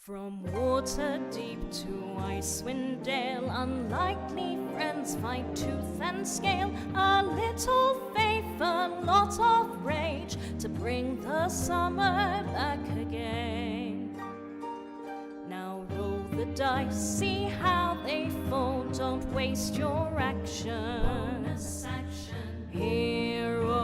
From water deep to Icewind Dale, unlikely friends fight tooth and scale. A little faith, a lot of rage, to bring the summer back again. Now roll the dice, see how they fall, don't waste your actions. Heroes,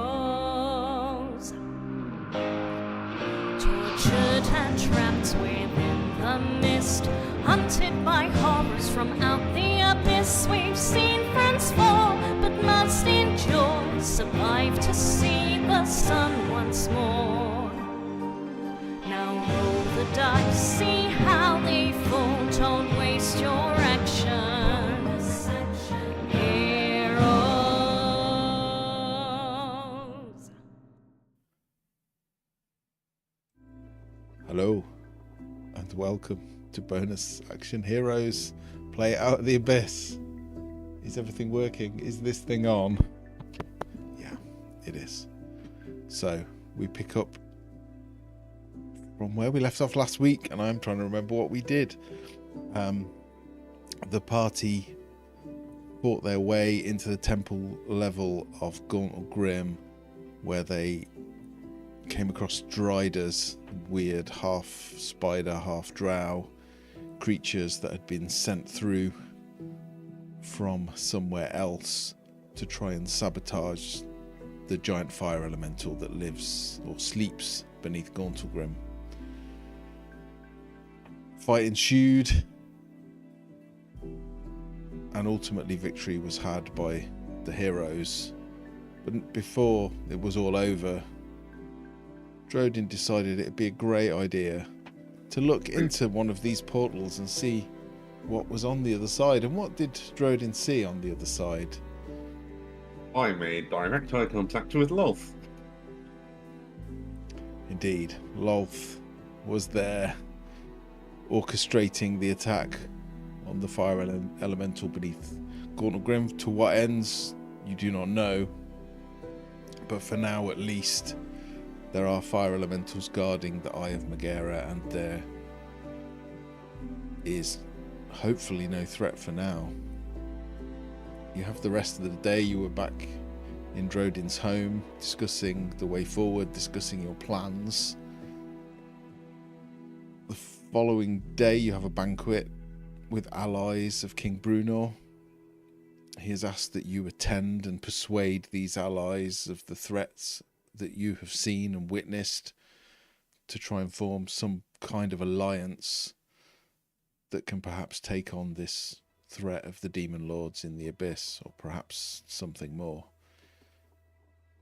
tortured and trapped within the mist, hunted by horrors from out the abyss. We've seen friends fall, but must endure, survive to see the sun once more. Now roll the dice, see how they fall, don't waste your actions. Heroes. Hello, and welcome to Bonus Action Heroes. Play Out of the Abyss. Is everything working? Is this thing on? Yeah, it is. So, we pick up from where we left off last week, and I'm trying to remember what we did. The party fought their way into the temple level of Gauntlgrym, where they came across Driders, weird half spider, half drow creatures that had been sent through from somewhere else to try and sabotage the giant fire elemental that lives or sleeps beneath Gauntlgrym. Fight ensued, and ultimately victory was had by the heroes. But before it was all over, Drodin decided it'd be a great idea to look into one of these portals and see what was on the other side. And what did Drodin see on the other side? I made direct eye contact with Lolth. Indeed, Lolth was there, orchestrating the attack on the fire elemental beneath Gauntlgrym. To what ends, you do not know. But for now, at least, there are fire elementals guarding the Eye of Megara, and there is hopefully no threat for now. You have the rest of the day. You were back in Drodin's home, discussing the way forward, discussing your plans. The following day, you have a banquet with allies of King Brunor. He has asked that you attend and persuade these allies of the threats that you have seen and witnessed, to try and form some kind of alliance that can perhaps take on this threat of the demon lords in the abyss, or perhaps something more.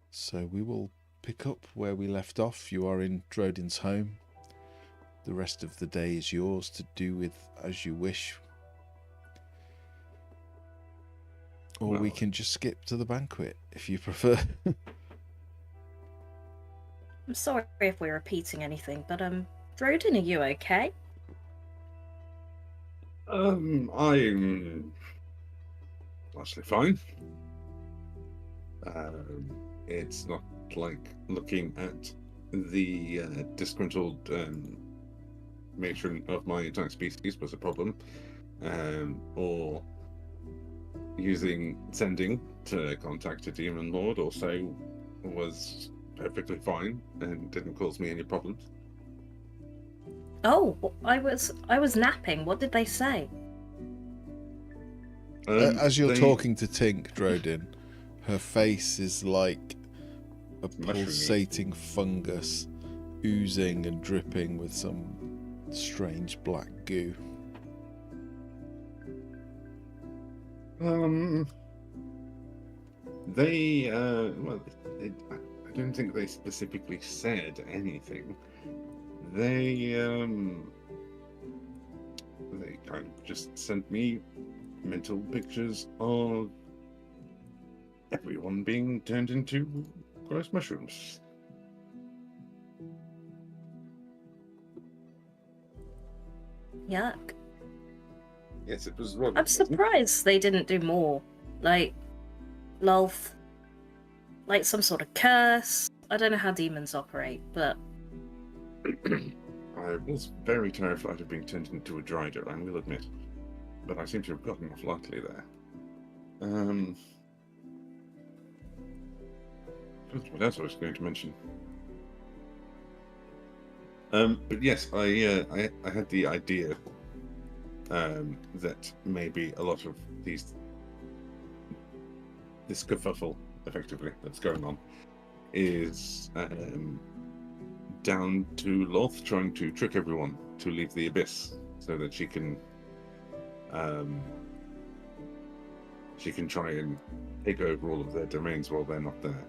So we will pick up where we left off. You are in Drodin's home. The rest of the day is yours to do with as you wish. Or we can just skip to the banquet if you prefer. I'm sorry if we're repeating anything, but Drodin, are you okay? I'm actually fine. It's not like looking at the disgruntled matron of my entire species was a problem, or sending to contact a demon lord also was perfectly fine and didn't cause me any problems. Oh, I was napping. What did they say? As you're They- talking to Tink, Drodin, her face is like a Mushroomy. pulsating fungus, oozing and dripping with some strange black goo. They I don't think they specifically said anything. They kind of just sent me mental pictures of everyone being turned into gross mushrooms. Yuck. Yes, it was rather I'm pleasant. surprised they didn't do more. Like, Lolth. Like some sort of curse. I don't know how demons operate, but I was very terrified of being turned into a drider, I will admit. But I seem to have gotten off lightly there. What else I was going to mention? But yes, I had the idea that maybe a lot of this kerfuffle, effectively, that's going on, is down to Loth trying to trick everyone to leave the Abyss so that she can try and take over all of their domains while they're not there.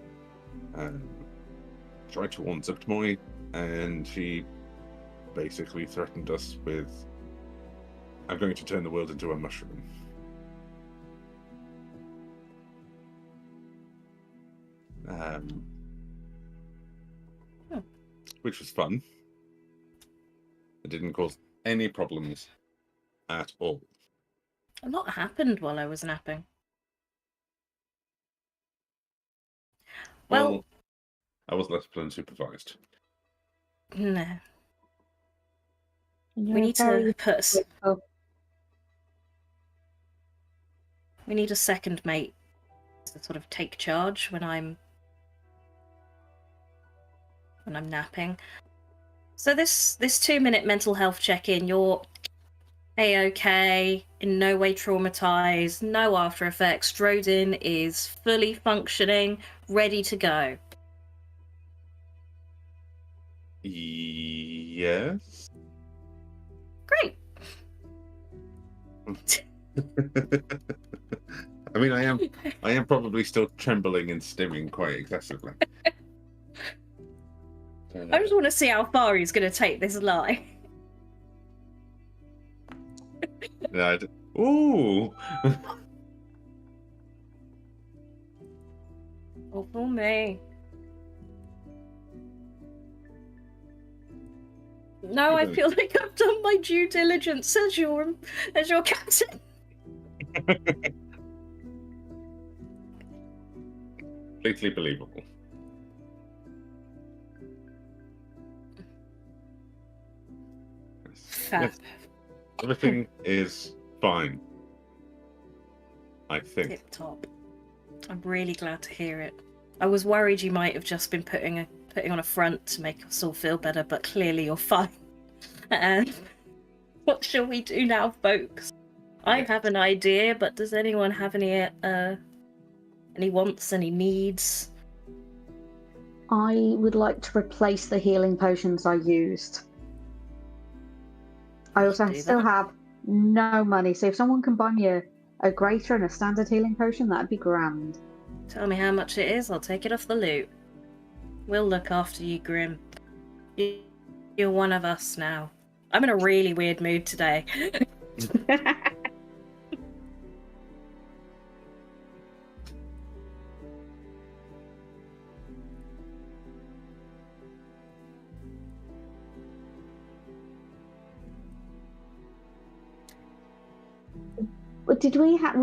Tried to warn Zuptmoy, and she basically threatened us with, "I'm going to turn the world into a mushroom." Which was fun. It didn't cause any problems at all. a lot happened while I was napping. Well, I was less than supervised. no. And We you're need to very put. grateful. We need a second mate to sort of take charge when I'm napping. So this 2-minute mental health check-in, you're A-okay, in no way traumatized, no after effects. Drodin is fully functioning, ready to go. Yes. Great. I mean, I am probably still trembling and stimming quite excessively. I just want to see how far he's going to take this lie. Ooh. Oh, for me. No, I feel like I've done my due diligence as your captain. Completely believable. Fab. Yes, everything is fine. I think. Tip top. I'm really glad to hear it. I was worried you might have just been putting on a front to make us all feel better, but clearly you're fine. And what shall we do now, folks? I have an idea, but does anyone have any wants, any needs? I would like to replace the healing potions I used. I also Do still that. have no money, so if someone can buy me a greater and a standard healing potion, that'd be grand. Tell me how much it is, I'll take it off the loot. We'll look after you, Grim. You're one of us now. I'm in a really weird mood today. But did we had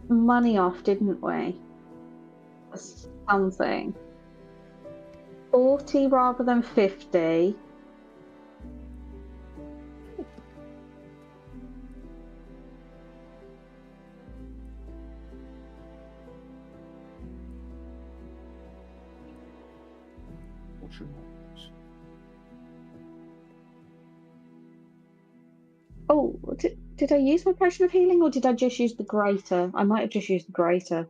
money off, didn't we? Something. 40 rather than 50. Oh, did I use my potion of healing or did I just use the greater? I might have just used the greater.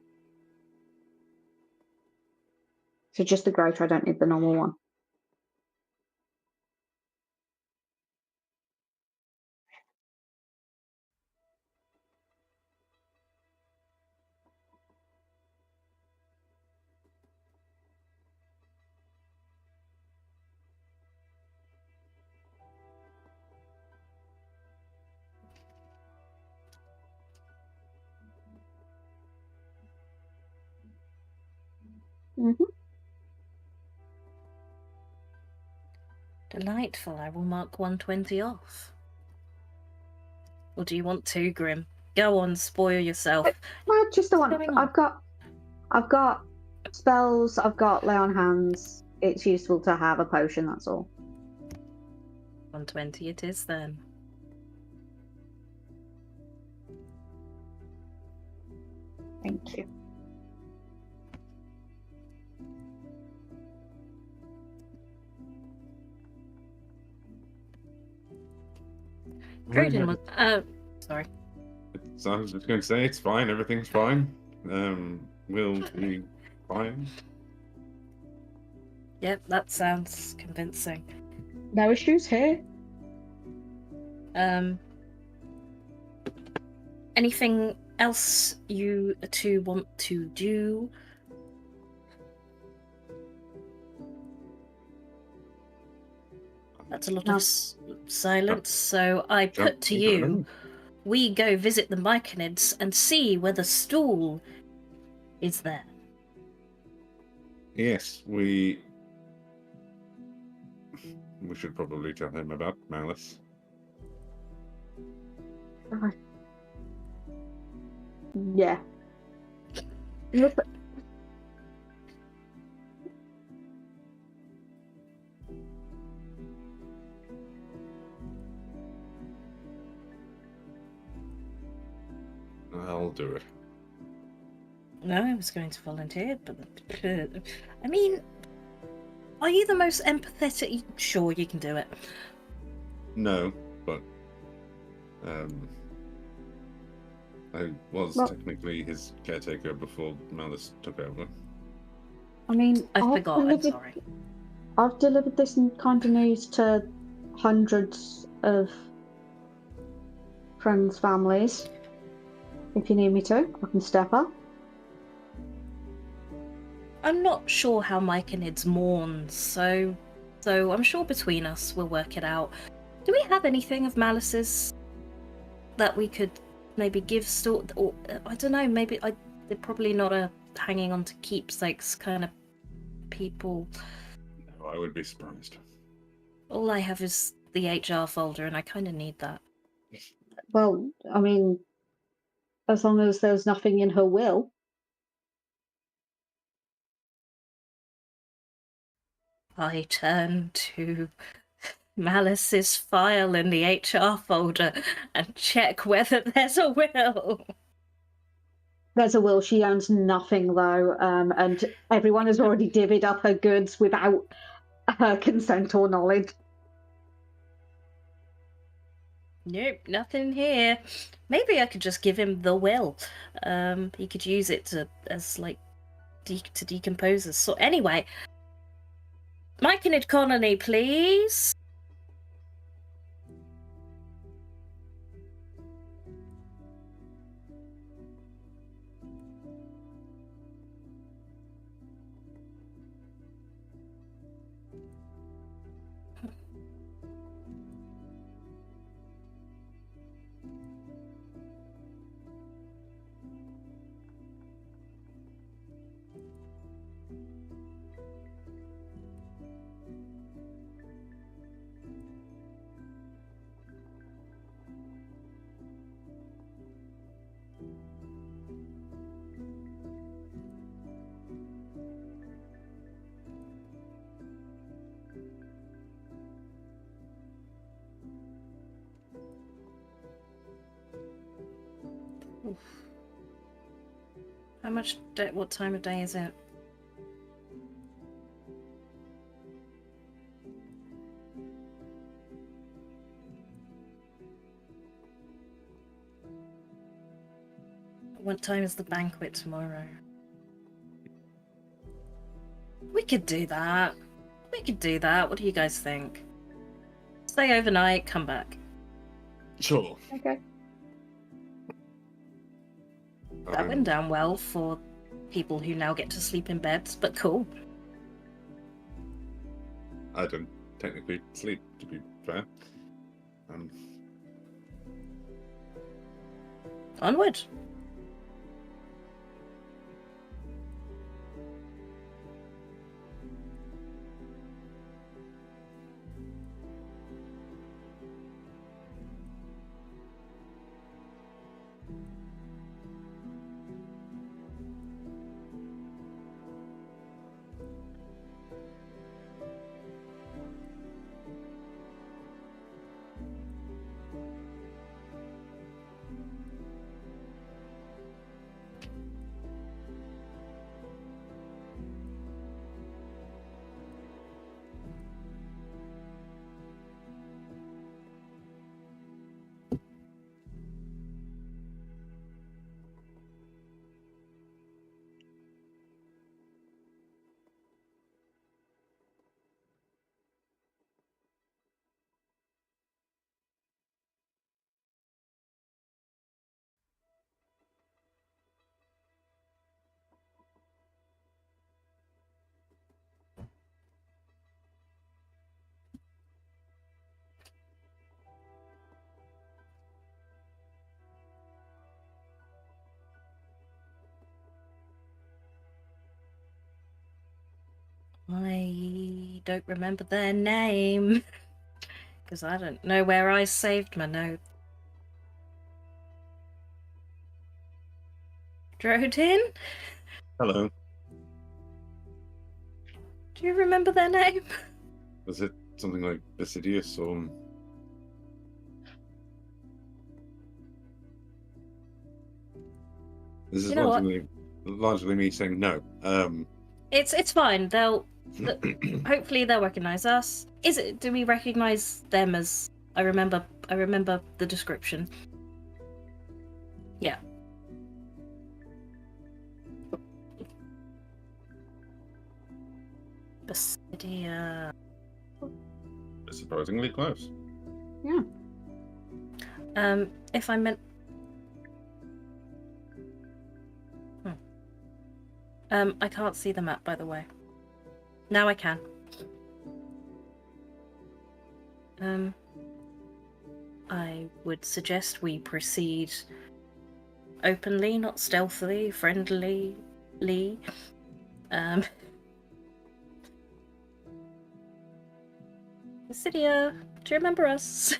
So just the greater, I don't need the normal one. Mm-hmm. Delightful. I will mark 120 off. Or do you want to, Grim? Go on, spoil yourself. No, just the What's one. going on? I've got spells. I've got lay on hands. It's useful to have a potion. That's all. 120 it is then. Thank you. Drayden was. Sorry. So I was just going to say it's fine. Everything's fine. We'll be fine. Yep, that sounds convincing. No issues here. Anything else you two want to do? That's a lot No. of silence, so I put to you, we go visit the Myconids and see whether Stool is there. Yes, we should probably tell him about Malice. Yeah. I'll do it. No, I was going to volunteer, but I mean, are you the most empathetic? Sure, you can do it. No, but I was technically his caretaker before Malice took over. I mean, I forgot. I'm sorry. I've delivered this kind of news to hundreds of friends' families. If you need me to, I can step up. I'm not sure how Myconids mourns, so I'm sure between us we'll work it out. Do we have anything of Malice's that we could maybe give or I don't know, maybe they're probably not a hanging on to keepsakes kind of people. No, I would be surprised. All I have is the HR folder, and I kind of need that. Well, I mean, as long as there's nothing in her will. I turn to Malice's file in the HR folder and check whether there's a will. There's a will. She owns nothing, though, and everyone has already divvied up her goods without her consent or knowledge. Nope, nothing here. Maybe I could just give him the will. He could use it to decompose us. So anyway, Myconid colony, please. Oof. How much? What time of day is it? What time is the banquet tomorrow? We could do that. We could do that. What do you guys think? Stay overnight, come back. Sure. Okay. That went down well for people who now get to sleep in beds, but cool. I don't technically sleep, to be fair. Onward. I don't remember their name. Because I don't know where I saved my note. Drodin? Hello. Do you remember their name? Was it something like Basidius or... This is You know what? largely me saying no. It's fine. Hopefully they'll recognize us. Do we recognize them as... I remember the description. Yeah. Basidia. Surprisingly close. Yeah. If I meant... I can't see the map, by the way. Now I can. I would suggest we proceed openly, not stealthily, friendly. Basidia, do you remember us?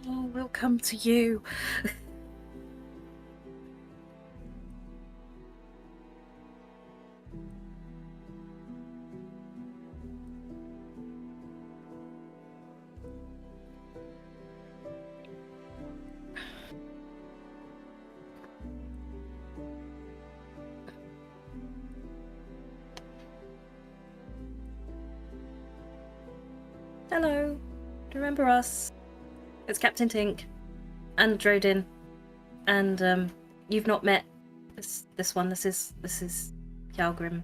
Oh, we'll come to you. Hello. Do you remember us? It's Captain Tink and Drodin, and you've not met this one. This is Gauntlgrym.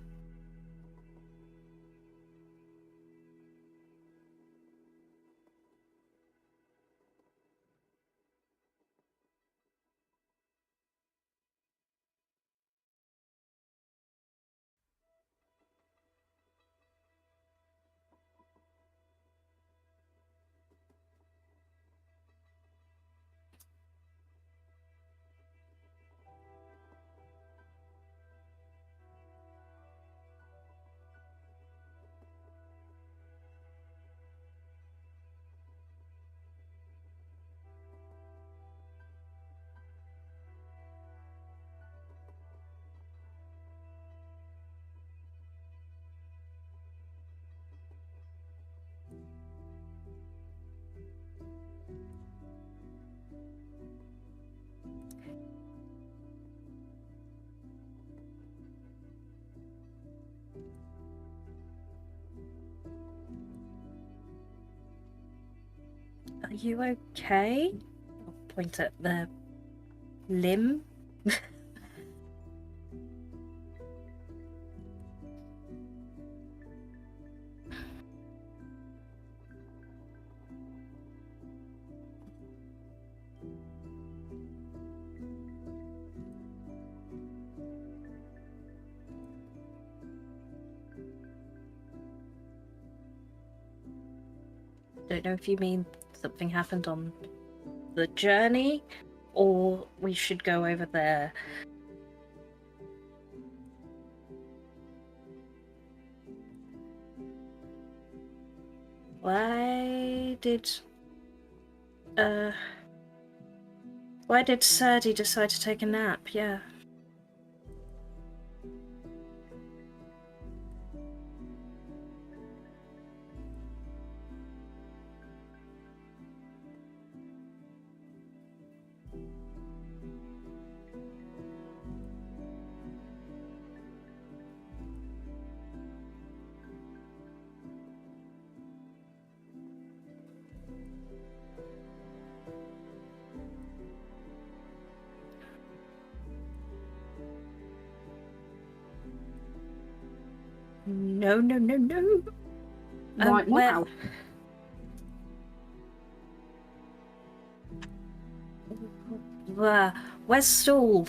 Are you okay? I'll point at the limb. Don't know if you mean something happened on the journey, or we should go over there. Why did Serdi decide to take a nap? Yeah. No. Right now. Where's Stool?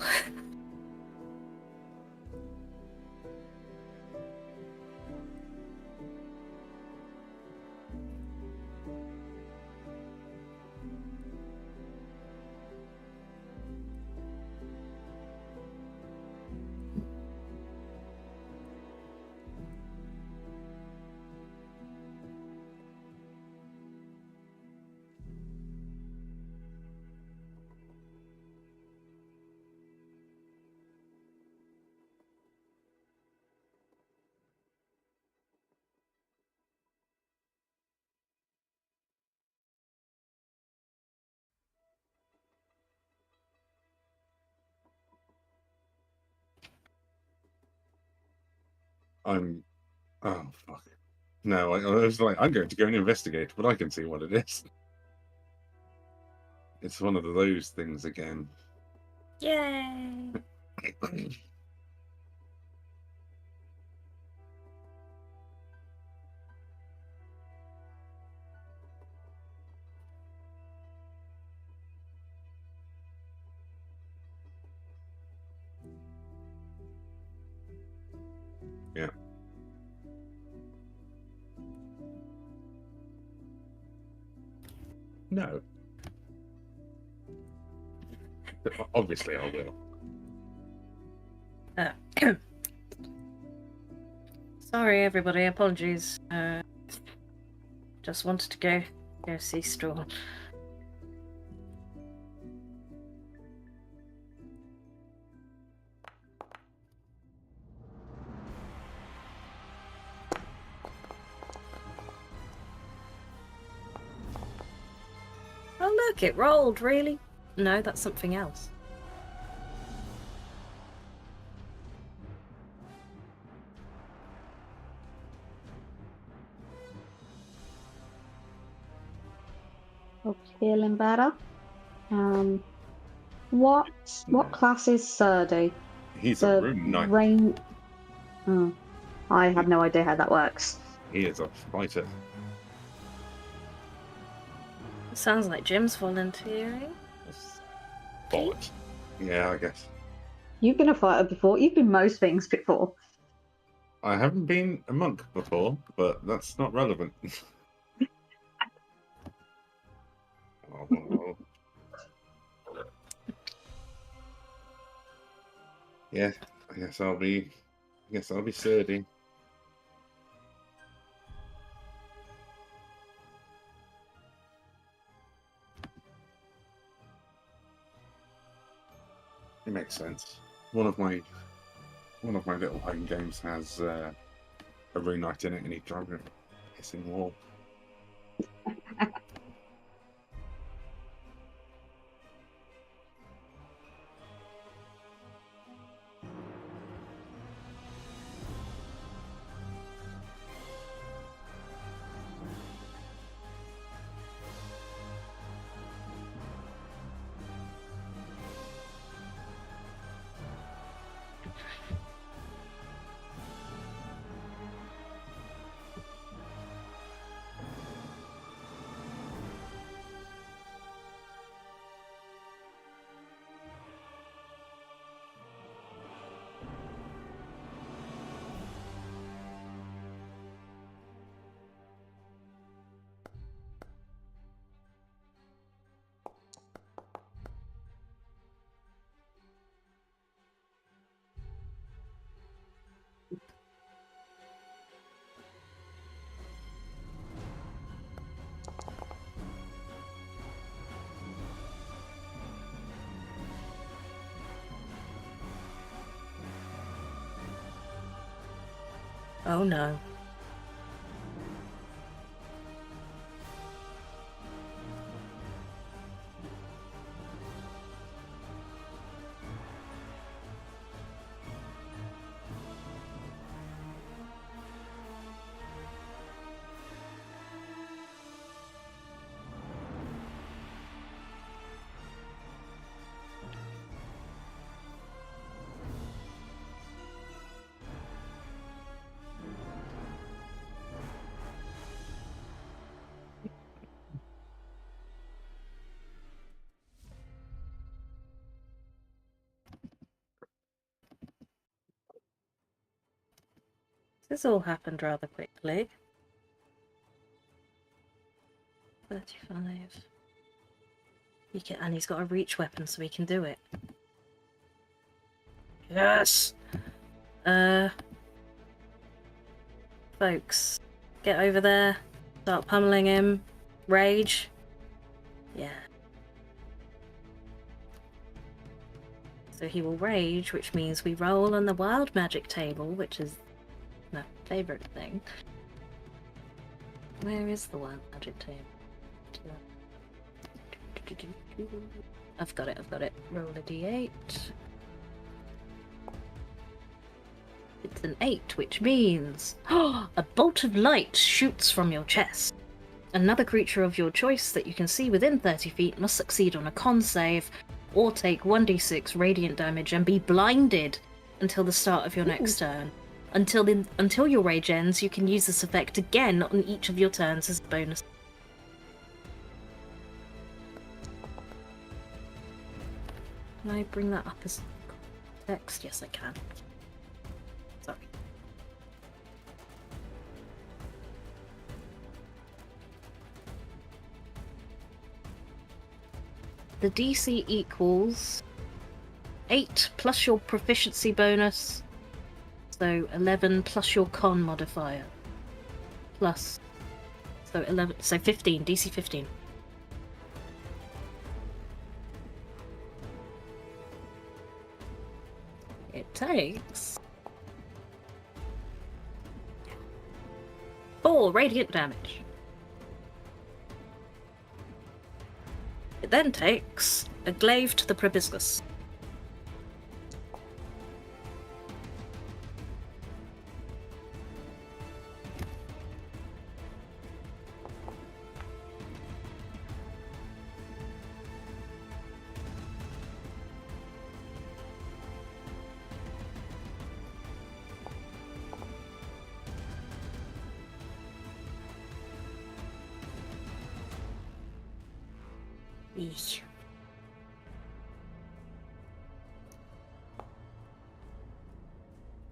Oh, fuck. No, I was like, I'm going to go and investigate, but I can see what it is. It's one of those things again. Yay! Yeah. No. Obviously, I will. Sorry, everybody. Apologies. Just wanted to go see Straw. Oh look, it rolled. Really? No, that's something else. Oh, feeling better. What class is Serdi? He's a rune knight. Rain. Oh, I have no idea how that works. He is a fighter. Sounds like Jim's volunteering. Bot. Yeah, I guess. You've been a fighter before. You've been most things before. I haven't been a monk before, but that's not relevant. Oh. Yeah, I guess I'll be Serdi. It makes sense. One of my little home games has a rune knight in it, and he drives a hissing wall. Oh no. This all happened rather quickly. 35. And he's got a reach weapon, so he can do it. Yes! Folks, get over there. Start pummeling him. Rage. Yeah. So he will rage, which means we roll on the wild magic table, which is my favourite thing. Where is the wild magic table? I've got it. Roll a d8. It's an 8, which means a bolt of light shoots from your chest. Another creature of your choice that you can see within 30 feet must succeed on a con save or take 1d6 radiant damage and be blinded until the start of your next turn. Until your rage ends, you can use this effect again on each of your turns as a bonus. Can I bring that up as text? Yes, I can. Sorry. The DC equals 8 plus your proficiency bonus, so 11 plus your con modifier, plus, so 11, so 15, DC 15. It takes 4 radiant damage. It then takes a glaive to the proboscis. Eesh.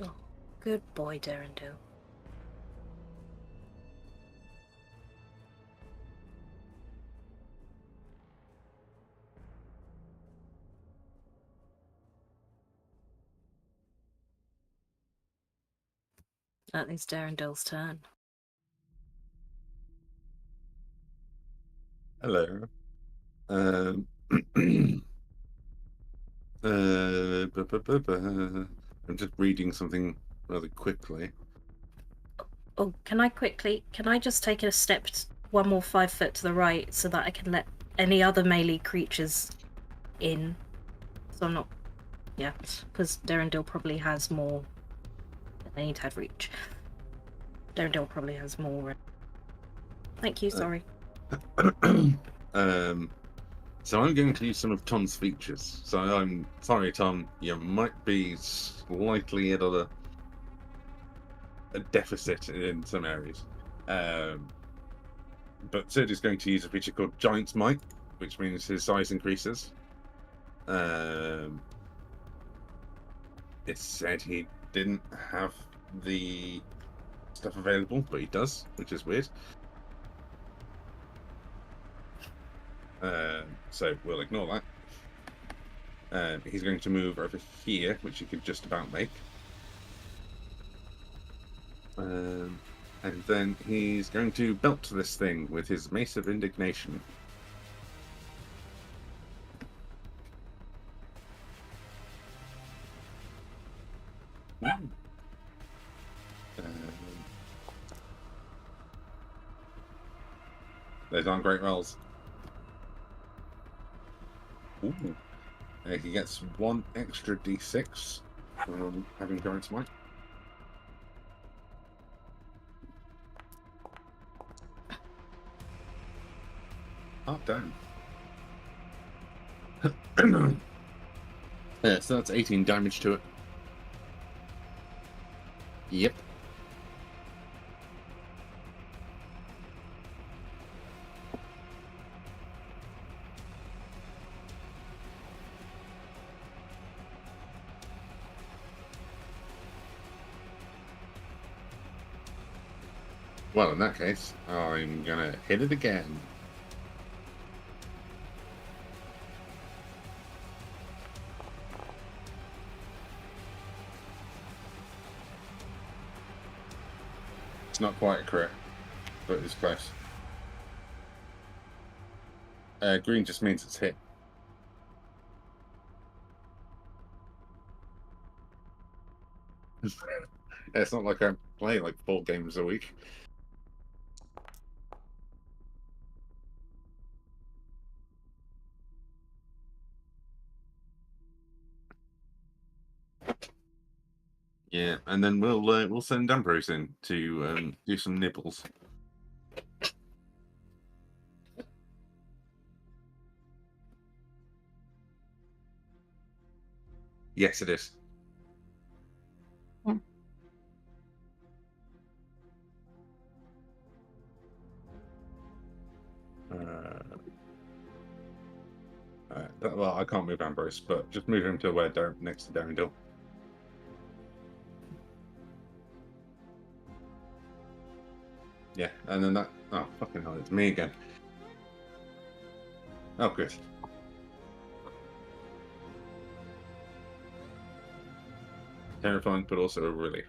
Oh, good boy, Derendil. That is Derendil's turn. Hello. I'm just reading something rather quickly. Oh, can I just take a step one more 5 foot to the right so that I can let any other melee creatures in? So I'm not, yeah, because Derendil probably has more. They need to have reach. Derendil probably has more. Thank you, sorry. So I'm going to use some of Tom's features. So I'm sorry, Tom, you might be slightly at a deficit in some areas. But Sid is going to use a feature called Giant's Might, which means his size increases. It said he didn't have the stuff available, but he does, which is weird. So we'll ignore that. He's going to move over here, which he could just about make. And then he's going to belt this thing with his Mace of Indignation. Those aren't great rolls. Ooh. He gets 1 extra d6 from having Giant Smite. Oh, damn. Yeah, so that's 18 damage to it. Yep. Well, in that case, I'm gonna hit it again. It's not quite a crit, but it's close. Green just means it's hit. It's not like I play like 4 games a week. Yeah, and then we'll send Ambrose in to do some nibbles. Yes, it is. Yeah. Well, I can't move Ambrose, but just move him to where next to Darendil. Yeah, and then that. Oh, fucking hell, it's me again. Oh, good. Terrifying, but also a relief.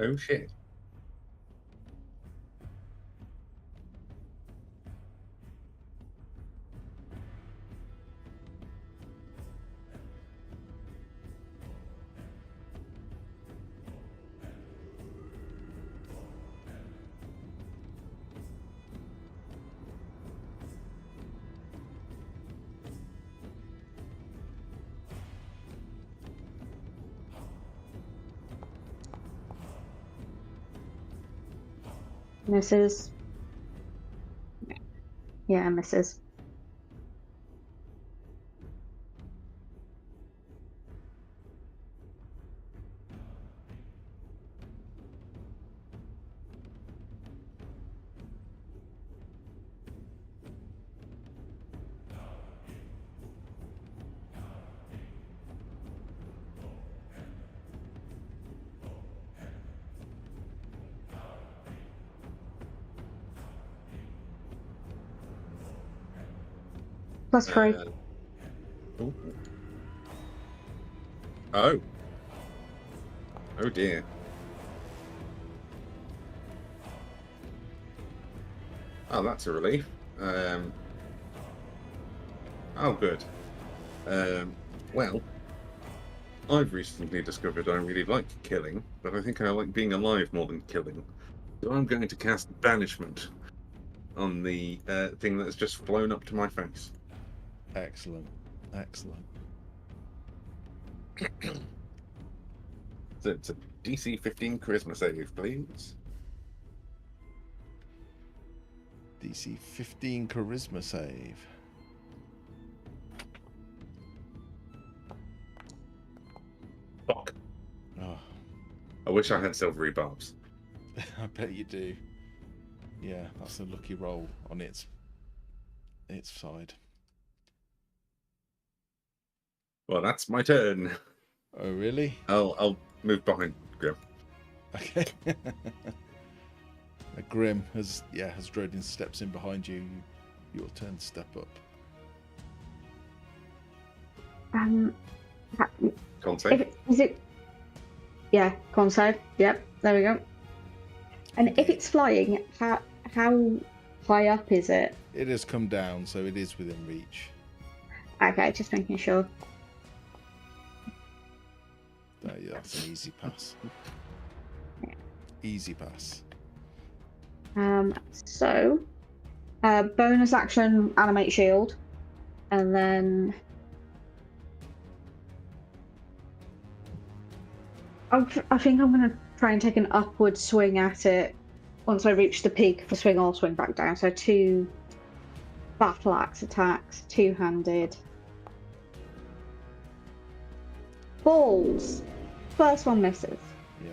Oh shit. Misses. Yeah, misses. +3. Ooh. Oh. Oh dear. Oh, that's a relief. Oh, good. Well, I've recently discovered I really like killing, but I think I like being alive more than killing. So I'm going to cast Banishment on the thing that's just flown up to my face. Excellent. Excellent. So it's a DC 15 Charisma save, please. DC 15 Charisma save. Fuck. Oh, I wish I had silvery barbs. I bet you do. Yeah, that's a lucky roll on its side. Well, that's my turn. Oh, really? I'll move behind Grim. Okay. Grim has Drodin steps in behind you. Your turn to step up. Con save. Is it? Yeah, con save. Yep, there we go. And if it's flying, how high up is it? It has come down, so it is within reach. Okay, just making sure. Yeah, that's an easy pass. Easy pass. So, bonus action, animate shield, and then I think I'm gonna try and take an upward swing at it once I reach the peak for swing or swing back down. So 2 battle axe attacks, 2-handed. Balls. First one misses. Yeah.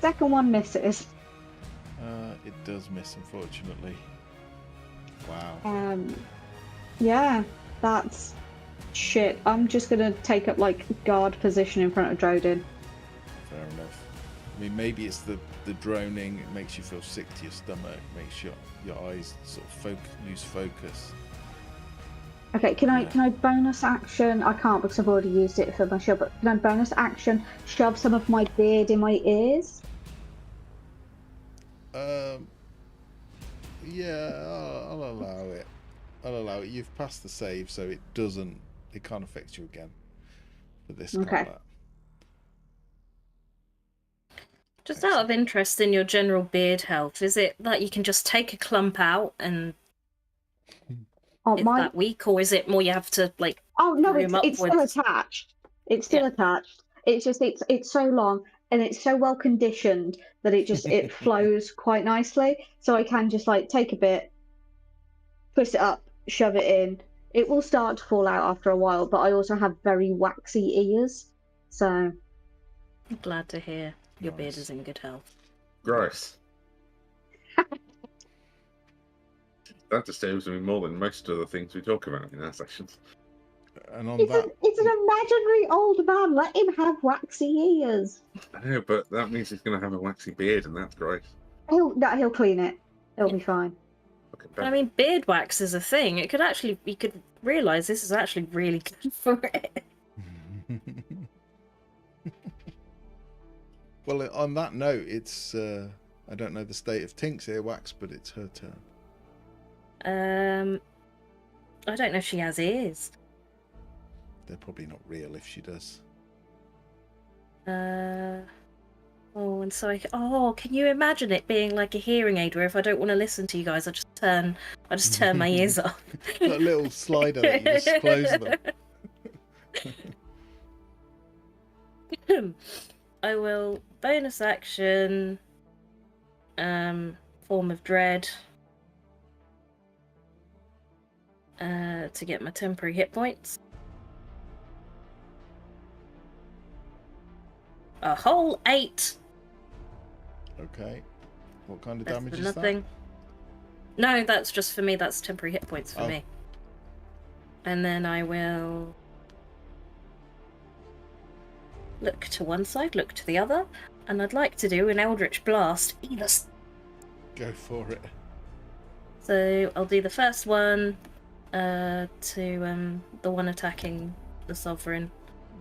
Second one misses. It does miss, unfortunately. Wow. Yeah, that's shit. I'm just gonna take up like guard position in front of Drodin. Fair enough. I mean, maybe it's the droning. It makes you feel sick to your stomach. Makes your eyes sort of lose focus. Okay, can I bonus action? I can't because I've already used it for my shield. But can I bonus action shove some of my beard in my ears? Yeah, I'll allow it. I'll allow it. You've passed the save, so it can't affect you again for this combat. Just out of interest in your general beard health, is it that you can just take a clump out and is that weak, or is it more you have to like? Oh no, room it's still upwards? attached. It's still attached. It's just it's so long and it's so well conditioned that it flows quite nicely. So I can just like take a bit, twist it up, shove it in. It will start to fall out after a while, but I also have very waxy ears, so I'm glad to hear your Nice. beard is in good health. Gross. That disturbs me more than most of the things we talk about in our sessions. And on it's an imaginary old man. Let him have waxy ears. I know, but that means he's going to have a waxy beard, and that's gross. He'll clean it. It'll be fine. Okay, But I mean, beard wax is a thing. You could realise this is actually really good for it. Well, on that note, it's I don't know the state of Tink's earwax, but it's her turn. I don't know if she has ears. They're probably not real if she does. Oh, and so can you imagine it being like a hearing aid where if I don't want to listen to you guys, I just turn my ears off. Got a little slider that you just close them. I will bonus action, form of dread, to get my temporary hit points. A whole 8. Okay. What kind of That's damage for is nothing. No, that's just for me. That's temporary hit points for me. And then I will look to one side, look to the other, and I'd like to do an Eldritch Blast Go for it. So I'll do the first one to the one attacking the sovereign.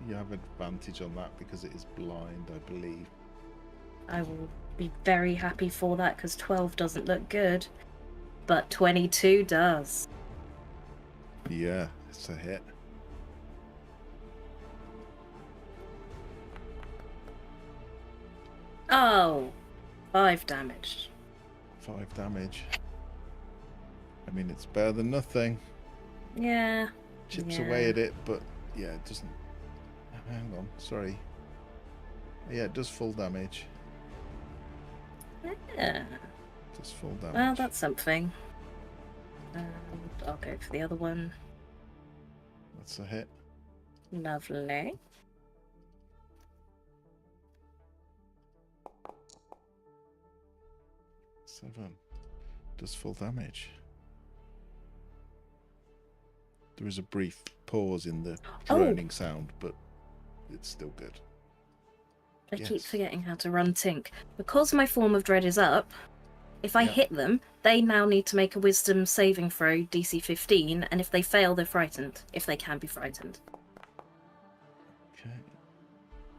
You have advantage on that because it is blind, I believe. I will be very happy for that because 12 doesn't look good, but 22 does. Yeah, it's a hit. Oh, 5 damage. 5 damage. I mean, it's better than nothing. Yeah. Chips Yeah. away at it, but yeah, it doesn't. Hang on, sorry. Yeah, it does full damage. Yeah. It does full damage. Well, that's something. And I'll go for the other one. That's a hit. Lovely. Seven. Does full damage. There is a brief pause in the droning sound, but it's still good. I keep Yes. forgetting how to run Tink. Because my form of dread is up, if I Yeah. hit them, they now need to make a wisdom saving throw, DC 15, and if they fail, they're frightened. If they can be frightened. Okay.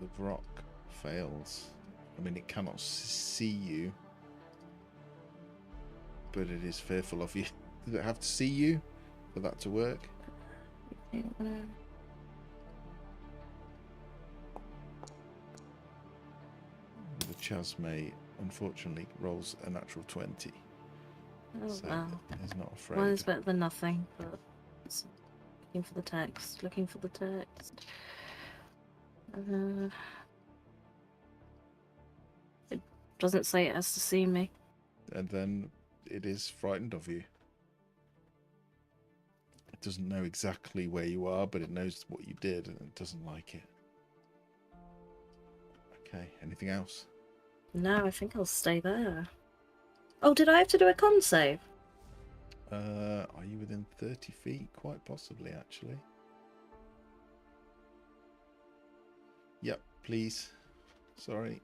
The rock fails. I mean, it cannot see you, but it is fearful of you. Does it have to see you for that to work? The Chasme unfortunately rolls a natural 20. Oh, So wow. he's not afraid. One is better than nothing, but it's looking for the text. Looking for the text. It doesn't say it has to see me. And then it is frightened of you. It doesn't know exactly where you are, but it knows what you did and it doesn't like it. Okay, anything else? No, I think I'll stay there. Oh, did I have to do a con save? Are you within 30 feet? Quite possibly, actually. Yep, please. Sorry.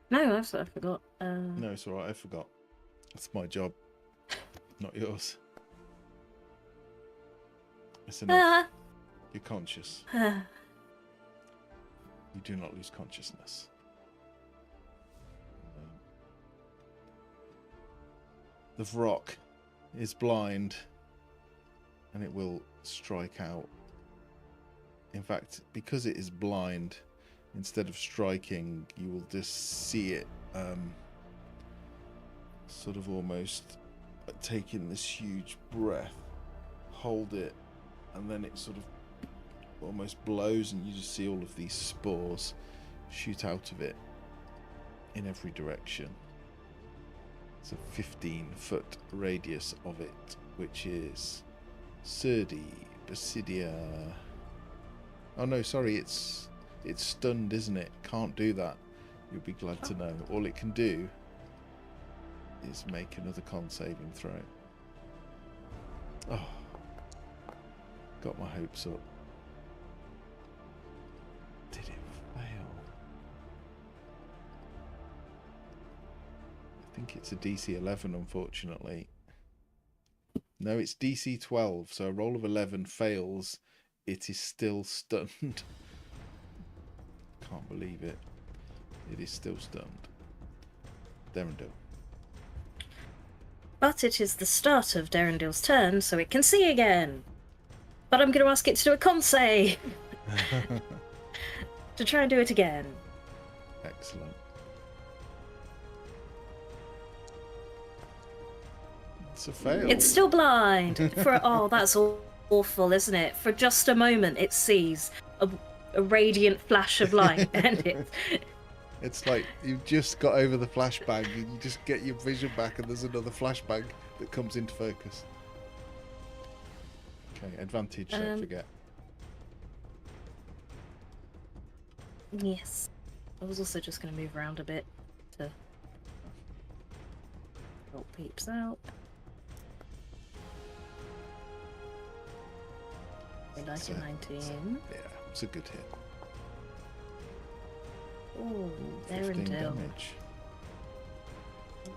No, I forgot. No, it's alright, I forgot. That's my job, not yours. It's enough. You're conscious. You do not lose consciousness. The Vrock is blind and it will strike out. In fact, because it is blind, instead of striking, you will just see it sort of almost take in this huge breath, hold it, and then it sort of almost blows and you just see all of these spores shoot out of it in every direction. It's a 15-foot radius of it, which is Surdi, Basidia. Oh no, sorry, it's stunned, isn't it? Can't do that. You'll be glad to know. All it can do is make another con saving throw. Oh, got my hopes up. Did it fail? I think it's a DC 11, unfortunately. No, it's DC 12, so a roll of 11 fails. It is still stunned. Can't believe it. It is still stunned. Derendil. But it is the start of Derendil's turn, so it can see again. But I'm going to ask it to do a con save to try and do it again. Excellent. It's a fail. It's still blind. Oh, that's awful, isn't it? For just a moment, it sees a radiant flash of light, and It's like you've just got over the flashbang and you just get your vision back and there's another flashbang that comes into focus. Okay, advantage, don't forget. Yes. I was also just going to move around a bit to help peeps out. Like a 19. Yeah, it's a good hit. Oh, 15 Derendil. damage.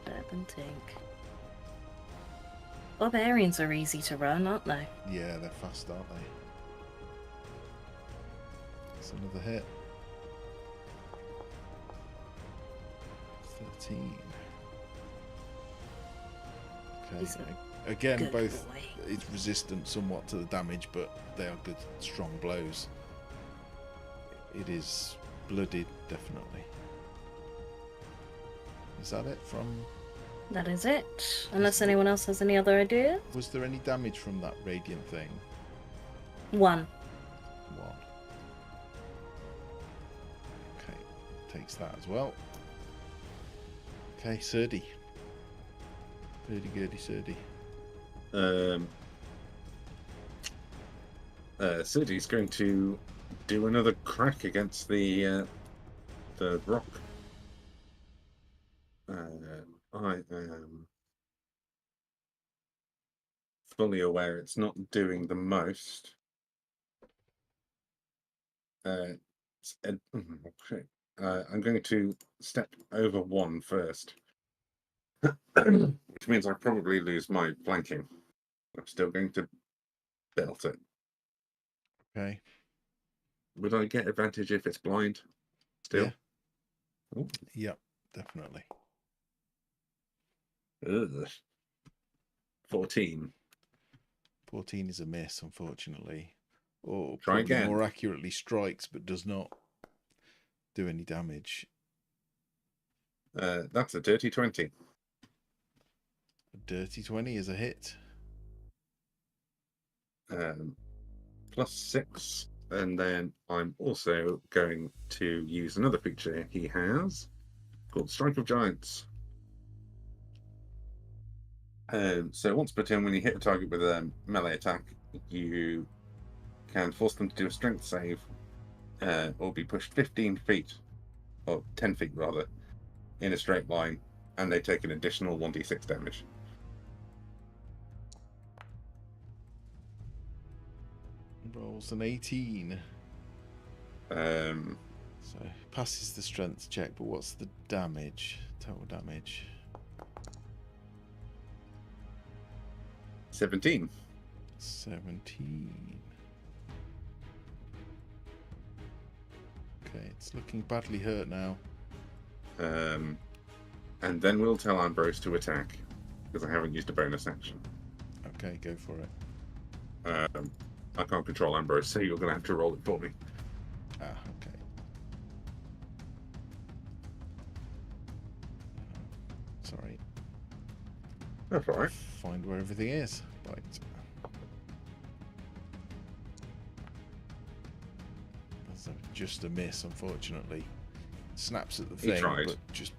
Better than Tink. Barbarians are easy to run, aren't they? Yeah, they're fast, aren't they? It's another hit. 13. Okay. He's a Again, good both boy. it's resistant somewhat to the damage, but they are good, strong blows. It is blooded, definitely. Is that it from... That is it. Unless anyone else has any other idea. Was there any damage from that radiant thing? 1. 1. Okay, takes that as well. Okay, Surdy. Hurdy-gurdy Surdy. City's going to do another crack against the rock. I am fully aware it's not doing the most. I'm going to step over 1 first, which means I probably lose my flanking. I'm still going to belt it. Okay. Would I get advantage if it's blind? Still? Yeah. Ooh. Yep, definitely. Ugh. 14. 14 is a miss, unfortunately. Or Try probably again. more accurately, strikes but does not do any damage. That's a dirty 20. A dirty 20 is a hit. Plus 6. And then I'm also going to use another feature he has called Strike of Giants. So once per turn, when you hit a target with a melee attack, you can force them to do a strength save or be pushed 15 feet, or 10 feet rather, in a straight line, and they take an additional 1d6 damage. Rolls an 18. So passes the strength check, but what's the damage? Total damage. 17. 17. Okay, it's looking badly hurt now. And then we'll tell Ambrose to attack, because I haven't used a bonus action. Okay, go for it. I can't control Ambrose, so you're going to have to roll it for me. Ah, okay. Sorry. That's all right. Find where everything is. Right. That's just a miss, unfortunately. Snaps at the He thing, tried. but just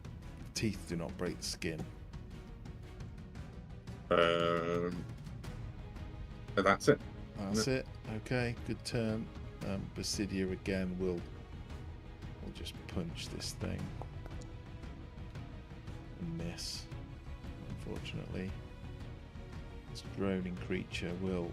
teeth do not break the skin. That's it. That's it. Okay, good turn. Basidia again will just punch this thing and miss. Unfortunately, this droning creature will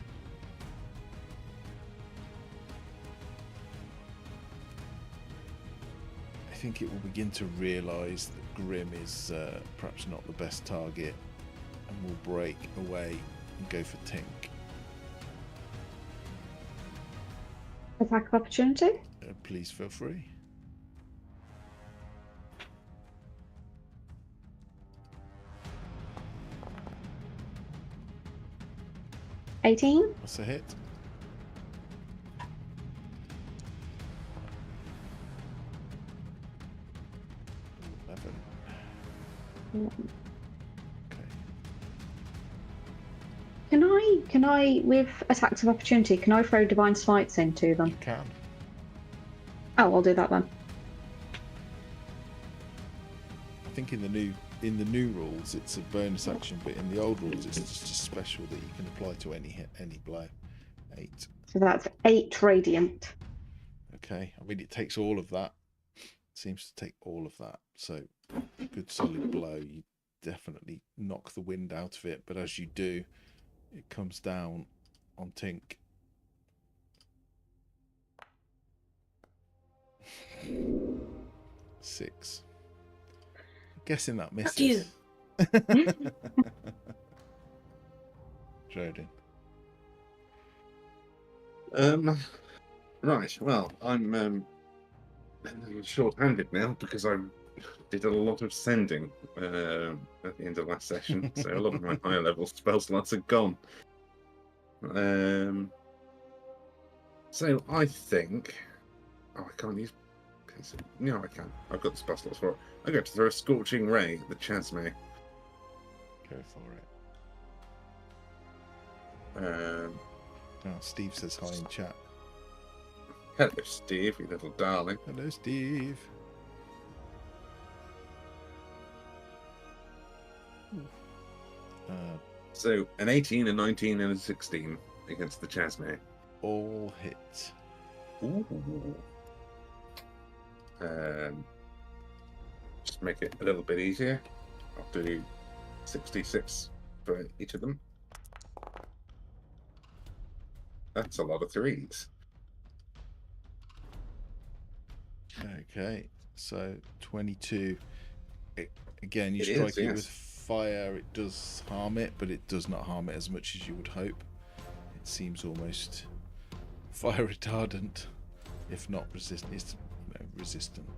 I think it will begin to realise that Grim is perhaps not the best target and will break away and go for Tink. Attack of opportunity. Please feel free. $18. That's a hit. Okay. Can I, with attacks of opportunity, can I throw divine smites into them? You can. Oh, I'll do that then. I think in the new rules it's a bonus action, but in the old rules it's just a special that you can apply to any blow. 8. So that's 8 radiant. Okay. I mean it takes all of that. Seems to take all of that. So good solid blow. You definitely knock the wind out of it, but as you do, it comes down on Tink. Six. I'm guessing that misses. You. Jordan. Right. Well, I'm a little short-handed now because I did a lot of sending at the end of last session, so a lot of my higher level spell slots are gone. So I think, I can't use. No, I can. I've got the spell slots for it. I'm going to throw a scorching ray at the Chasme. Go for it. Oh, Steve says hi in chat. Hello, Steve, you little darling. Hello, Steve. So an 18, a 19, and a 16 against the Chasme. All hit. Ooh. Just make it a little bit easier. I'll do 66 for each of them. That's a lot of threes. Okay, so 22. Again, you It strike is, it yes. with fire. It does harm it, but it does not harm it as much as you would hope. It seems almost fire retardant, if not resistant. It's, resistant.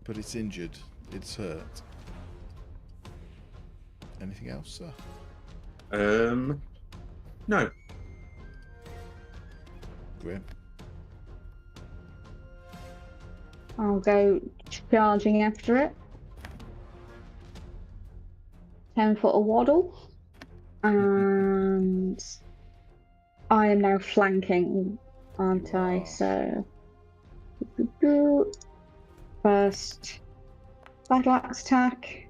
But it's injured. It's hurt. Anything else, sir? No. Grim. I'll go charging after it. 10-foot of waddle. And I am now flanking, aren't You I? are. So first battle axe attack.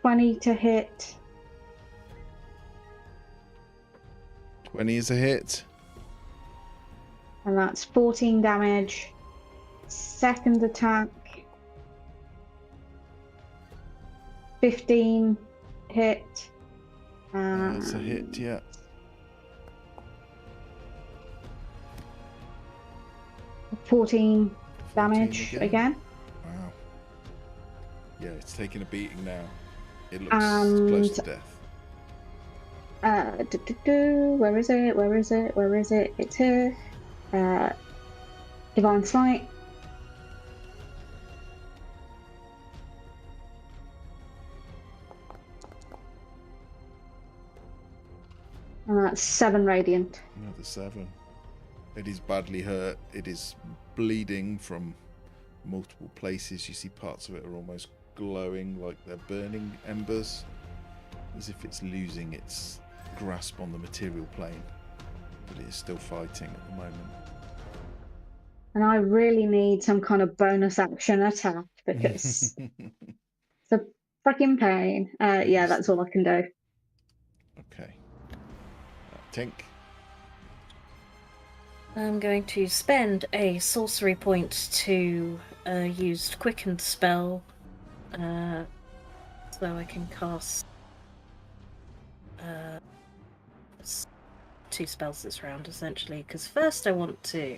20 to hit. 20 is a hit. And that's 14 damage. Second attack. 15 hit. That's a hit, yeah. $14 14 damage again. Wow. Yeah, it's taking a beating now. It looks close to death. Where is it? Where is it? Where is it? It's here. Divine Smite. And that's 7 radiant. Another 7. It is badly hurt. It is bleeding from multiple places. You see parts of it are almost glowing like they're burning embers, as if it's losing its grasp on the material plane. But it is still fighting at the moment. And I really need some kind of bonus action attack because it's a freaking pain. Yeah, that's all I can do. Okay. Tink. I'm going to spend a sorcery point to use Quickened spell, so I can cast 2 spells this round, essentially. Because first I want to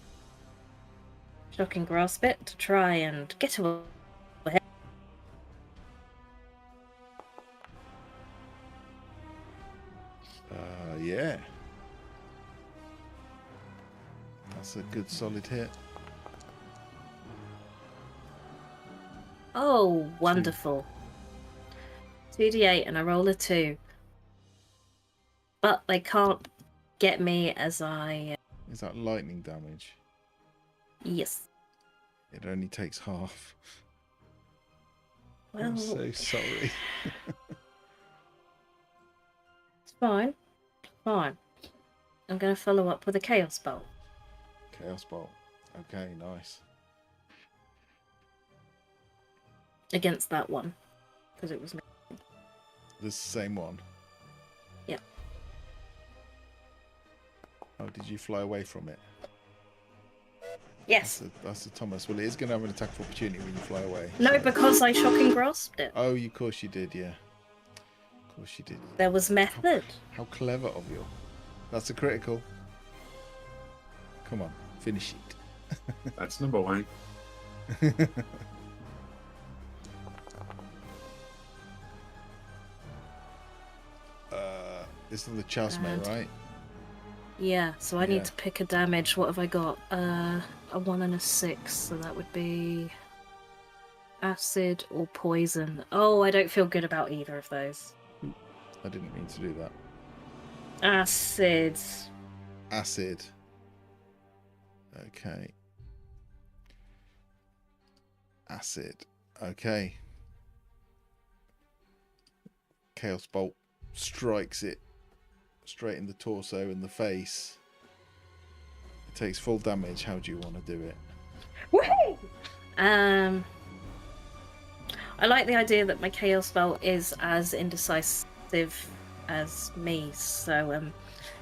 Shock and Grasp it to try and get away. Yeah. That's a good solid hit. Oh, wonderful. 2d8 and I roll a 2. But they can't get me as I... Is that lightning damage? Yes. It only takes half. Well, I'm so sorry. it's fine. Fine. I'm going to follow up with a Chaos Bolt. Chaos Bolt. Okay, nice. Against that one. Because it was me. The same one. Yeah. Oh, did you fly away from it? Yes. That's a Thomas. Well, it is going to have an attack of opportunity when you fly away. No, so- because I Shock and Grasped it. Oh, of course you did, yeah. Of course you did. There was method. How clever of you. That's a critical. Come on, finish it. That's number 1. This is the Chasme, And- right? Yeah, so I Yeah. need to pick a damage. What have I got? A 1 and a 6, so that would be acid or poison. Oh, I don't feel good about either of those. I didn't mean to do that. Acid. Acid. Okay. Acid. Okay. Chaos Bolt strikes it straight in the torso and the face. It takes full damage. How do you want to do it? Woohoo! I like the idea that my chaos spell is as indecisive as me, so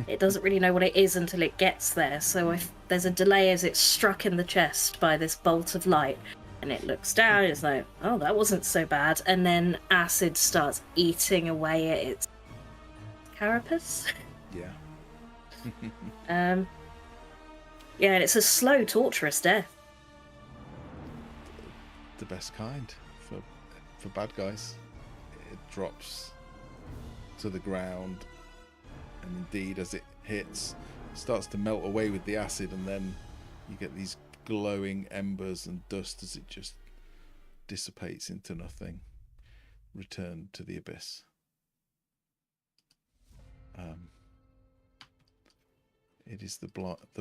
it doesn't really know what it is until it gets there. So if there's a delay as it's struck in the chest by this bolt of light, and it looks down, it's like, oh, that wasn't so bad, and then acid starts eating away at its carapace. Yeah. Yeah, and it's a slow, torturous death. The best kind for bad guys. It drops to the ground, and indeed, as it hits, it starts to melt away with the acid, and then you get these glowing embers and dust as it just dissipates into nothing, returned to the abyss. It is the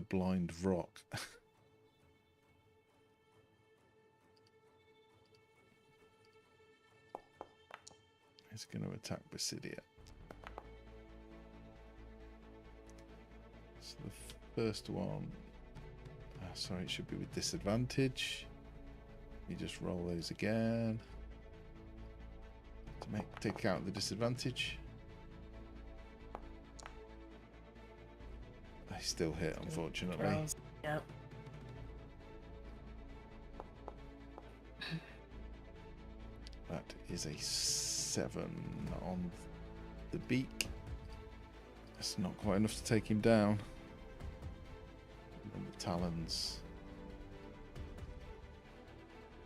blind rock. It's going to attack Basidia. So the first one, sorry, it should be with disadvantage. You just roll those again to take out the disadvantage. They still hit, unfortunately. Rolls. Yep. That is a 7 on the beak. That's not quite enough to take him down. And the talons.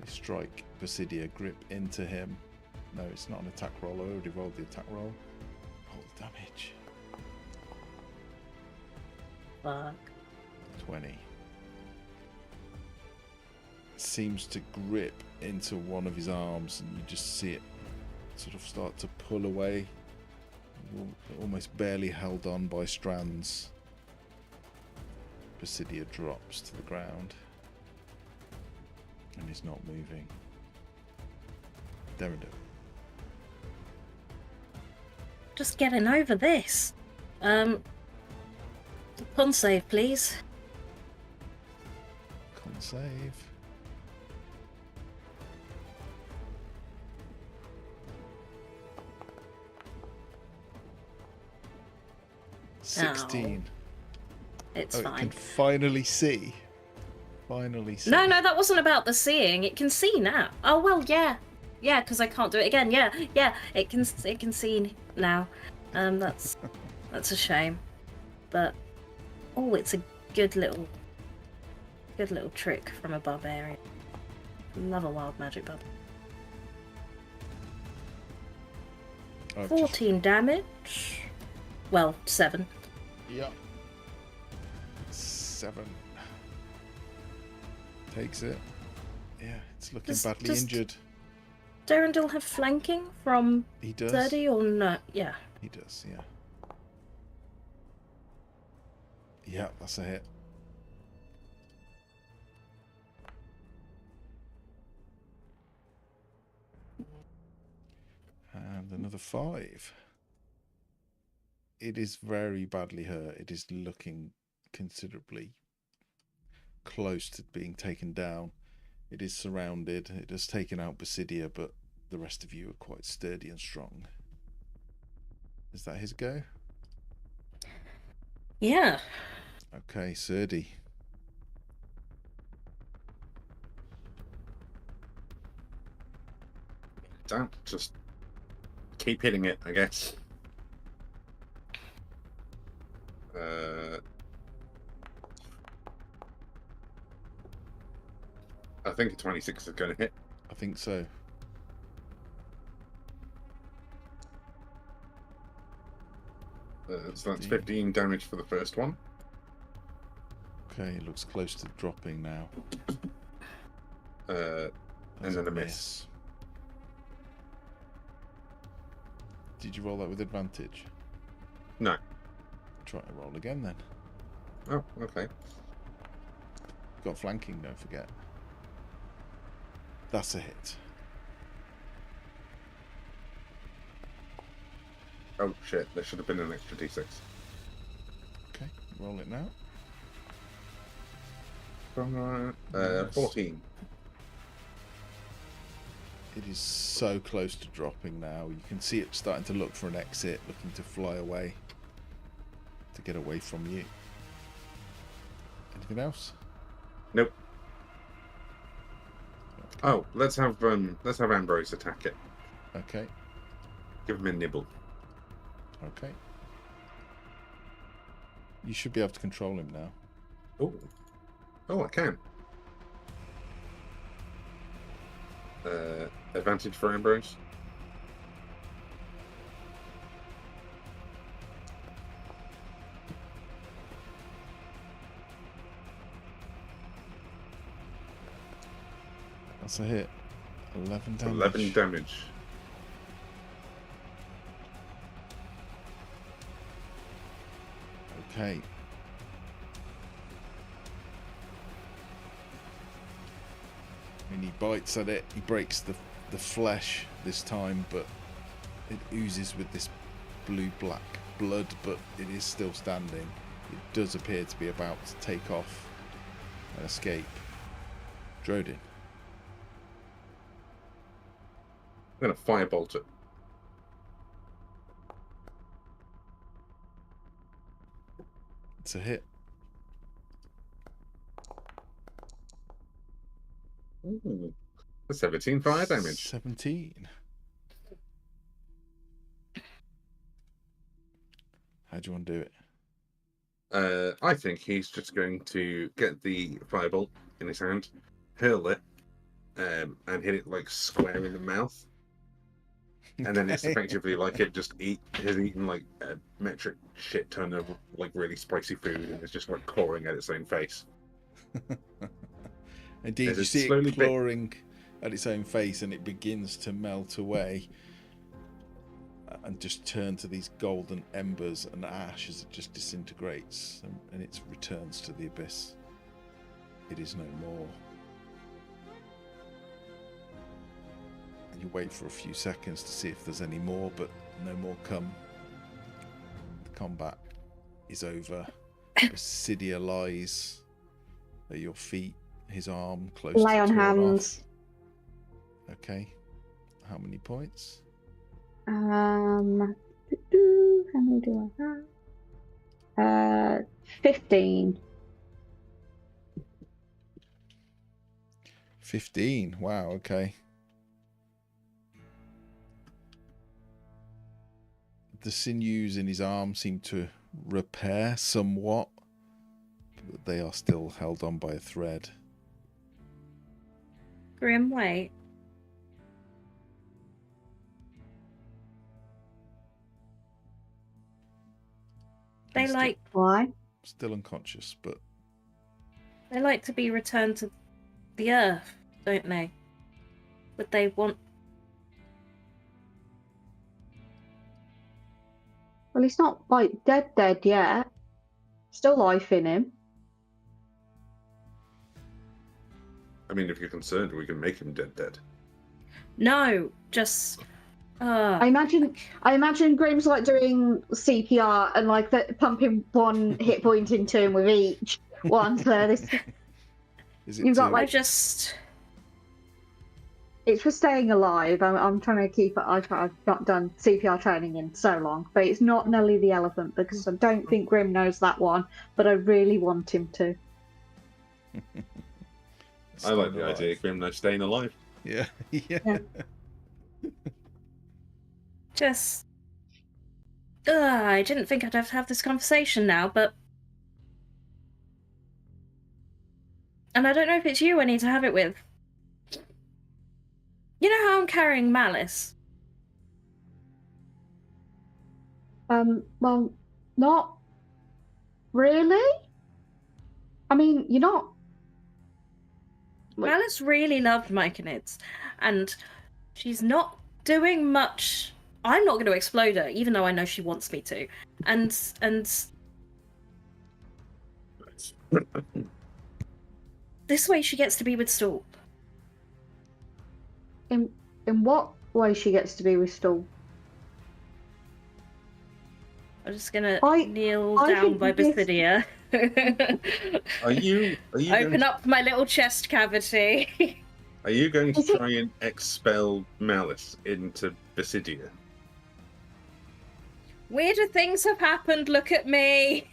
They strike Basidia, grip into him. No, it's not an attack roll. I already rolled the attack roll. Roll the damage. Fuck. 20. Seems to grip into one of his arms, and you just see it sort of start to pull away, almost barely held on by strands. Basidia drops to the ground and is not moving. Derrindo. Just getting over this. Con save, please. Con save. Oh. 16. It's It fine. can finally see. Finally see. No, that wasn't about the seeing. It can see now. Oh well, yeah, because I can't do it again. Yeah. It can see now. That's a shame, but oh, it's a good little trick from a barbarian. Love a wild magic bub. I've 14 damage. Well, 7. Yeah. 7. Takes it. Yeah, it's looking badly Does injured. Derrindil have flanking from He does. 30 or no? Yeah. He does, yeah. Yeah, that's a hit. And another 5. It is very badly hurt. It is looking considerably close to being taken down. It is surrounded. It has taken out Basidia, but the rest of you are quite sturdy and strong. Is that his go? Yeah. Okay, Serdi. Don't just keep hitting it, I guess. A think a 26 is going to hit. I think so. So that's 15 damage for the first one. Okay, it looks close to dropping now. And That's then a miss. Did you roll that with advantage? No. Try to roll again then. Oh, okay. Got flanking, don't forget. That's a hit. Oh shit, there should have been an extra d6. Okay, roll it now. 14. It is so close to dropping now. You can see it starting to look for an exit, looking to fly away, to get away from you. Anything else? Nope. Oh, let's have Ambrose attack it. Okay, Give him a nibble. okay. You should be able to control him now. Oh, I can. Advantage for Ambrose. That's a hit. 11 damage. 11 damage. Okay. When he bites at it, he breaks the flesh this time, but it oozes with this blue-black blood, but it is still standing. It does appear to be about to take off and escape. Drodin. I'm going to firebolt it. It's a hit. Ooh. 17 fire damage. 17. How do you want to do it? I think he's just going to get the firebolt in his hand, hurl it, and hit it like square in the mouth. And then it's Okay. effectively like it just has eaten like a metric shit ton of like really spicy food, and it's just like clawing at its own face. Indeed, As you it see slowly it clawing at its own face, and it begins to melt away and just turn to these golden embers and ash as it just disintegrates, and it returns to the abyss. It is no more. And you wait for a few seconds to see if there's any more, but no more come. The combat is over. Basidia lies at your feet, his arm close Lay to on torn off. hands. Okay. How many points? How many do I have? 15. 15. Wow, okay. The sinews in his arm seem to repair somewhat, but they are still held on by a thread. Grim, wait. They He's like Why? still unconscious, but they like to be returned to the earth, don't they? Would they want? Well, he's not like dead yet. Still life in him. I mean, if you're concerned, we can make him dead. No, just. I imagine Grim's like doing CPR and like pumping one hit point into him with each one. So this, is it You've got, to- like- I just. it's for staying alive. I'm trying to keep it. I've not done CPR training in so long, but it's not Nelly the elephant because I don't think Grim knows that one. But I really want him to. I like Staying the alive. idea of Grimno staying alive. Yeah, yeah. Yeah. Just. I didn't think I'd have to have this conversation now, but. And I don't know if it's you I need to have it with. You know how I'm carrying Malice? Well, not really. I mean, you're not. Like, Malice really loved Myconids, and she's not doing much. I'm not going to explode her, even though I know she wants me to. And this way she gets to be with Stool. in what way she gets to be with Stool? I'm just gonna I kneel down think by this- Basidia. Are you Open up my little chest cavity. Are you going to Is it- try and expel Malice into Basidia? Weirder things have happened, look at me.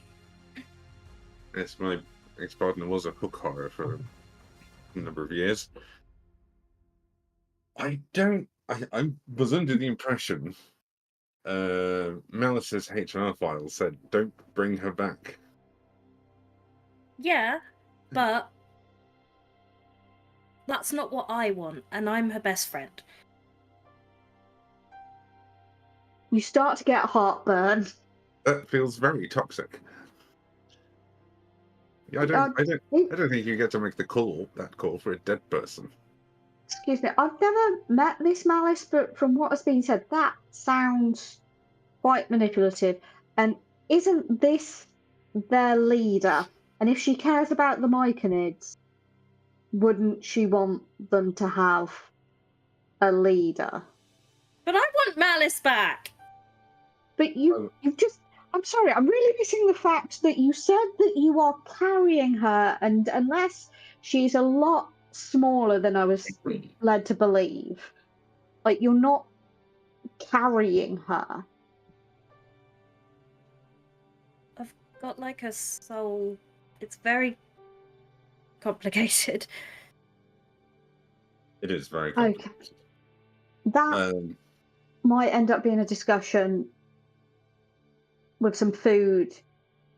Yes, my ex-partner was a hook horror for a number of years. I was under the impression Malice's HR file said don't bring her back. Yeah, but that's not what I want, and I'm her best friend. You start to get heartburn. That feels very toxic. Yeah, I don't think you get to make that call for a dead person. Excuse me, I've never met Miss Malice, but from what has been said, that sounds quite manipulative. And isn't this their leader? And if she cares about the Myconids, wouldn't she want them to have a leader? But I want Malice back. But you've just. I'm sorry, I'm really missing the fact that you said that you are carrying her, and unless she's a lot smaller than I was led to believe, like, you're not carrying her. I've got like a soul. It's very complicated. It is very Okay. complicated. That might end up being a discussion with some food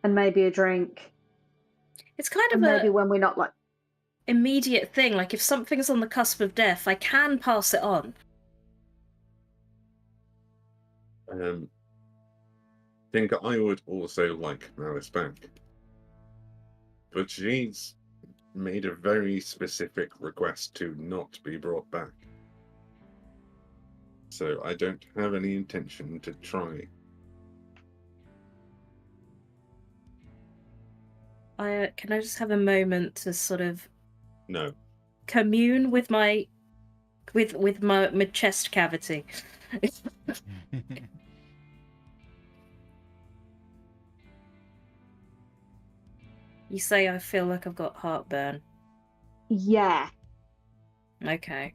and maybe a drink. It's kind of And maybe a when we're not like. immediate thing. Like if something's on the cusp of death, I can pass it on. Think I would also like Malice back, but she's made a very specific request to not be brought back. So I don't have any intention to try. Can I just have a moment to sort of No. commune with my chest cavity? You say I feel like I've got heartburn. Yeah. Okay.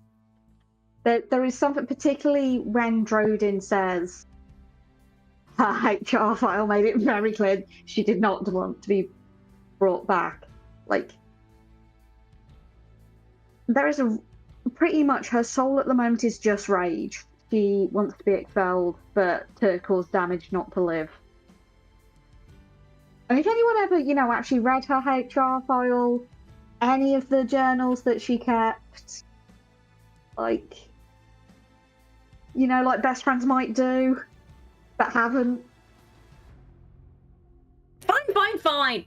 There is something, particularly when Drodin says her HR file made it very clear she did not want to be brought back. Like, there is pretty much her soul at the moment is just rage. She wants to be expelled, but to cause damage, not to live. And if anyone ever, actually read her HR file, any of the journals that she kept, like, like best friends might do, but haven't. Fine,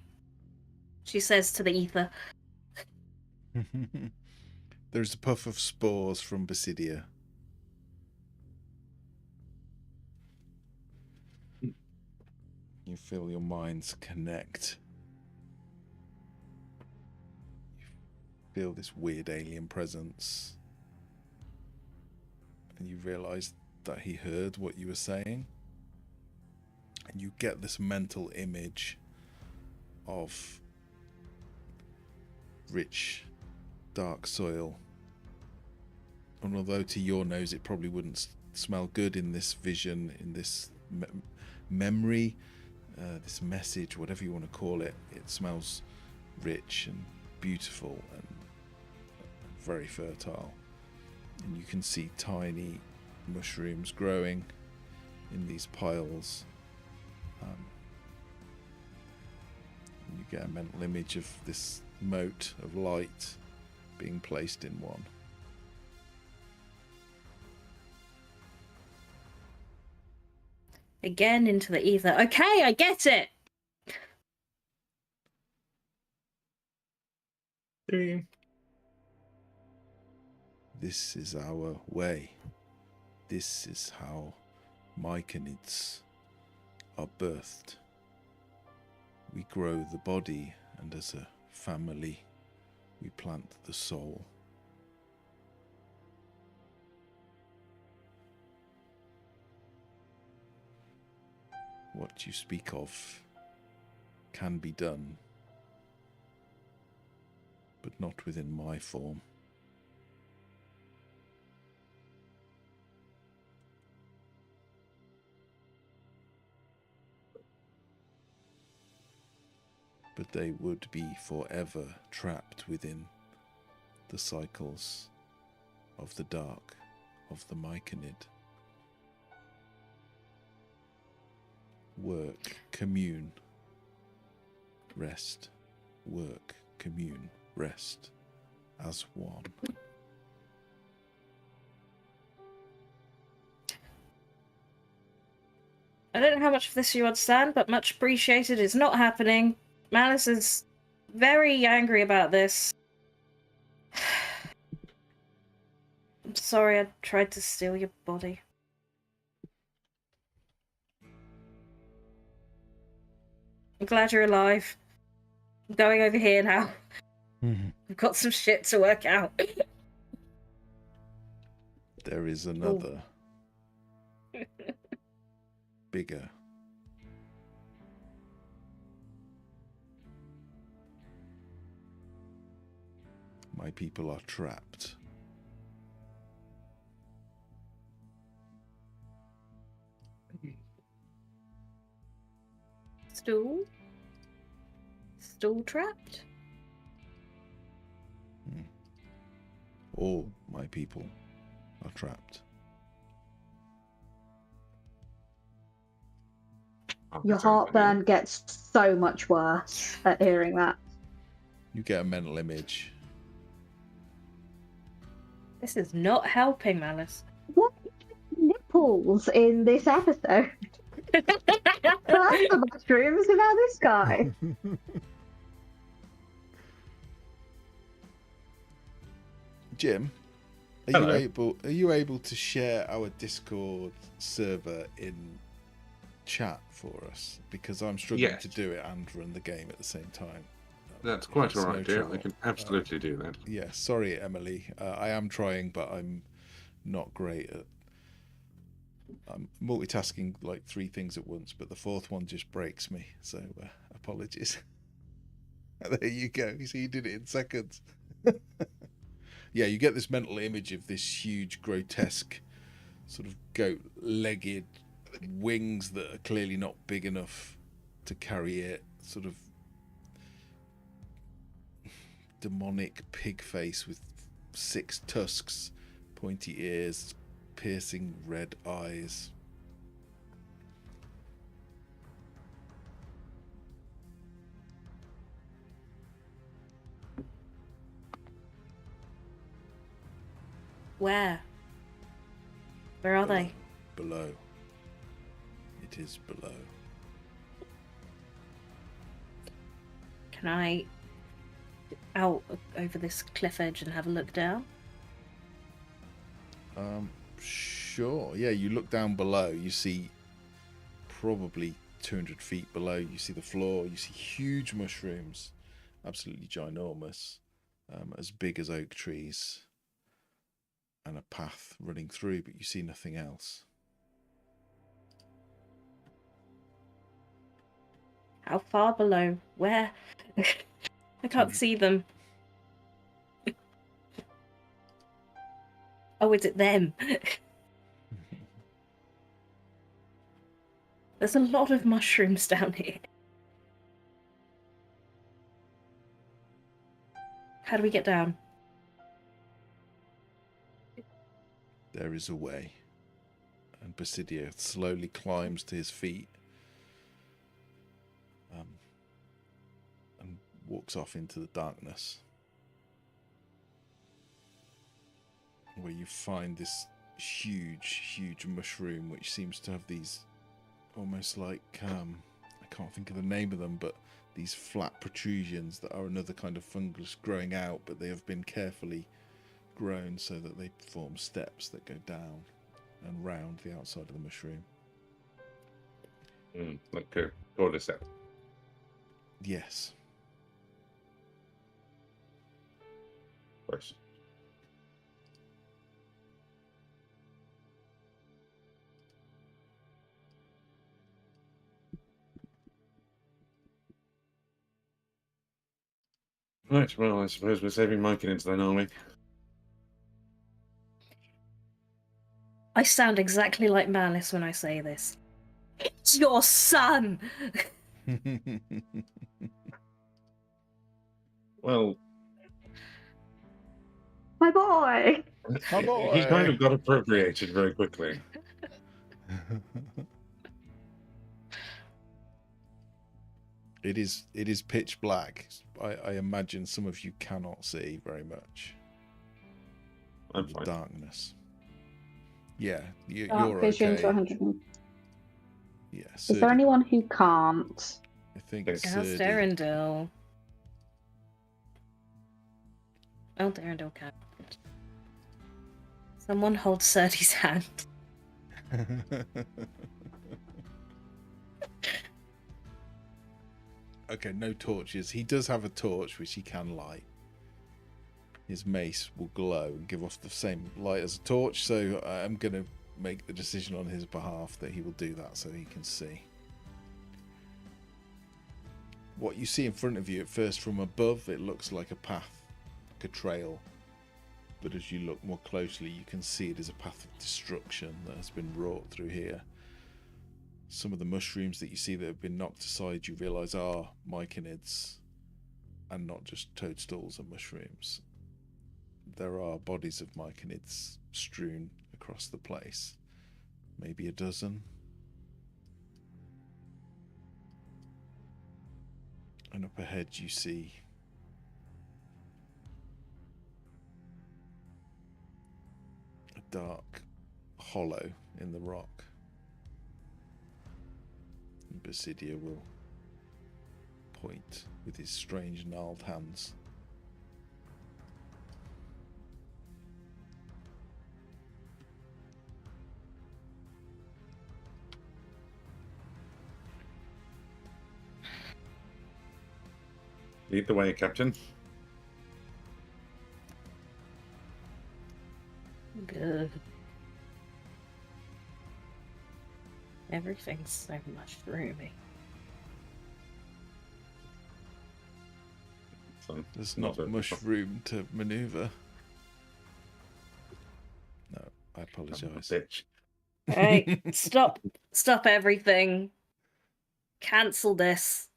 she says to the ether. There's a puff of spores from Basidia. You feel your minds connect. You feel this weird alien presence. And you realize that he heard what you were saying. And you get this mental image of rich, dark soil. And although to your nose it probably wouldn't smell good in this vision, in this memory, this message, whatever you want to call it, it smells rich and beautiful and very fertile. And you can see tiny mushrooms growing in these piles. You get a mental image of this moat of light being placed in one. Again into the ether. Okay, I get it. Do you? This is our way. This is how myconids are birthed. We grow the body, and as a family, we plant the soul. What you speak of can be done, but not within my form. But they would be forever trapped within the cycles of the dark, of the myconid. Work, commune, rest. Work, commune, rest, as one. I don't know how much of this you understand, but much appreciated. It's not happening. Malice is very angry about this. I'm sorry I tried to steal your body. I'm glad you're alive. I'm going over here now. We've got some shit to work out. There is another, bigger. My people are trapped. Stool? Stool trapped? All my people are trapped. Your heartburn gets so much worse at hearing that. You get a mental image. This is not helping, Malice. What nipples in this episode? That's the mushrooms, and now this guy. Jim, are you able to share our Discord server in chat for us? Because I'm struggling to do it and run the game at the same time. That's quite all right, dear. I can absolutely do that. Yeah, sorry, Emily. I am trying, but I'm not great at. I'm multitasking like 3 things at once, but the 4th one just breaks me. So apologies. There you go. You see, you did it in seconds. Yeah, you get this mental image of this huge, grotesque, sort of goat-legged wings that are clearly not big enough to carry it. Sort of demonic pig face with 6 tusks, pointy ears, piercing red eyes. Where? Where are they? Below. It is below. Can I out over this cliff edge and have a look down? Sure. Yeah, you look down below, you see probably 200 feet below, you see the floor, you see huge mushrooms, absolutely ginormous, as big as oak trees, and a path running through, but you see nothing else. How far below? Where? I can't see them. Oh, is it them? There's a lot of mushrooms down here. How do we get down? There is a way. And Basidio slowly climbs to his feet and walks off into the darkness, where you find this huge mushroom which seems to have these almost like I can't think of the name of them, but these flat protrusions that are another kind of fungus growing out, but they have been carefully grown so that they form steps that go down and round the outside of the mushroom. Like a cordyceps. Yes. Nice. Right, well, I suppose we're saving Myconids then, are we? I sound exactly like Malice when I say this. It's your son! Well, My boy! My boy! he kind of got appropriated very quickly. It is pitch black. I imagine some of you cannot see very much. I'm The fine. darkness. Yeah, you're Dark vision to okay. 100. Yeah, Is there Serdi- anyone who can't? I think How's How's Serdi- Darendil? Oh, Darendil can't. Someone hold Serdi's hand. Okay, no torches. He does have a torch which he can light. His mace will glow and give off the same light as a torch, so I'm going to make the decision on his behalf that he will do that so he can see. What you see in front of you at first from above, it looks like a path, like a trail. But as you look more closely, you can see it is a path of destruction that has been wrought through here. Some of the mushrooms that you see that have been knocked aside, you realise are myconids and not just toadstools and mushrooms. There are bodies of myconids strewn across the place. Maybe a dozen. And up ahead you see a dark hollow in the rock. And Basidia will point with his strange gnarled hands. Lead the way, Captain. Good. Everything's so mushroomy. So, There's not a- much room to manoeuvre. No, I I'm a apologise. bitch. Hey, stop everything. Cancel this.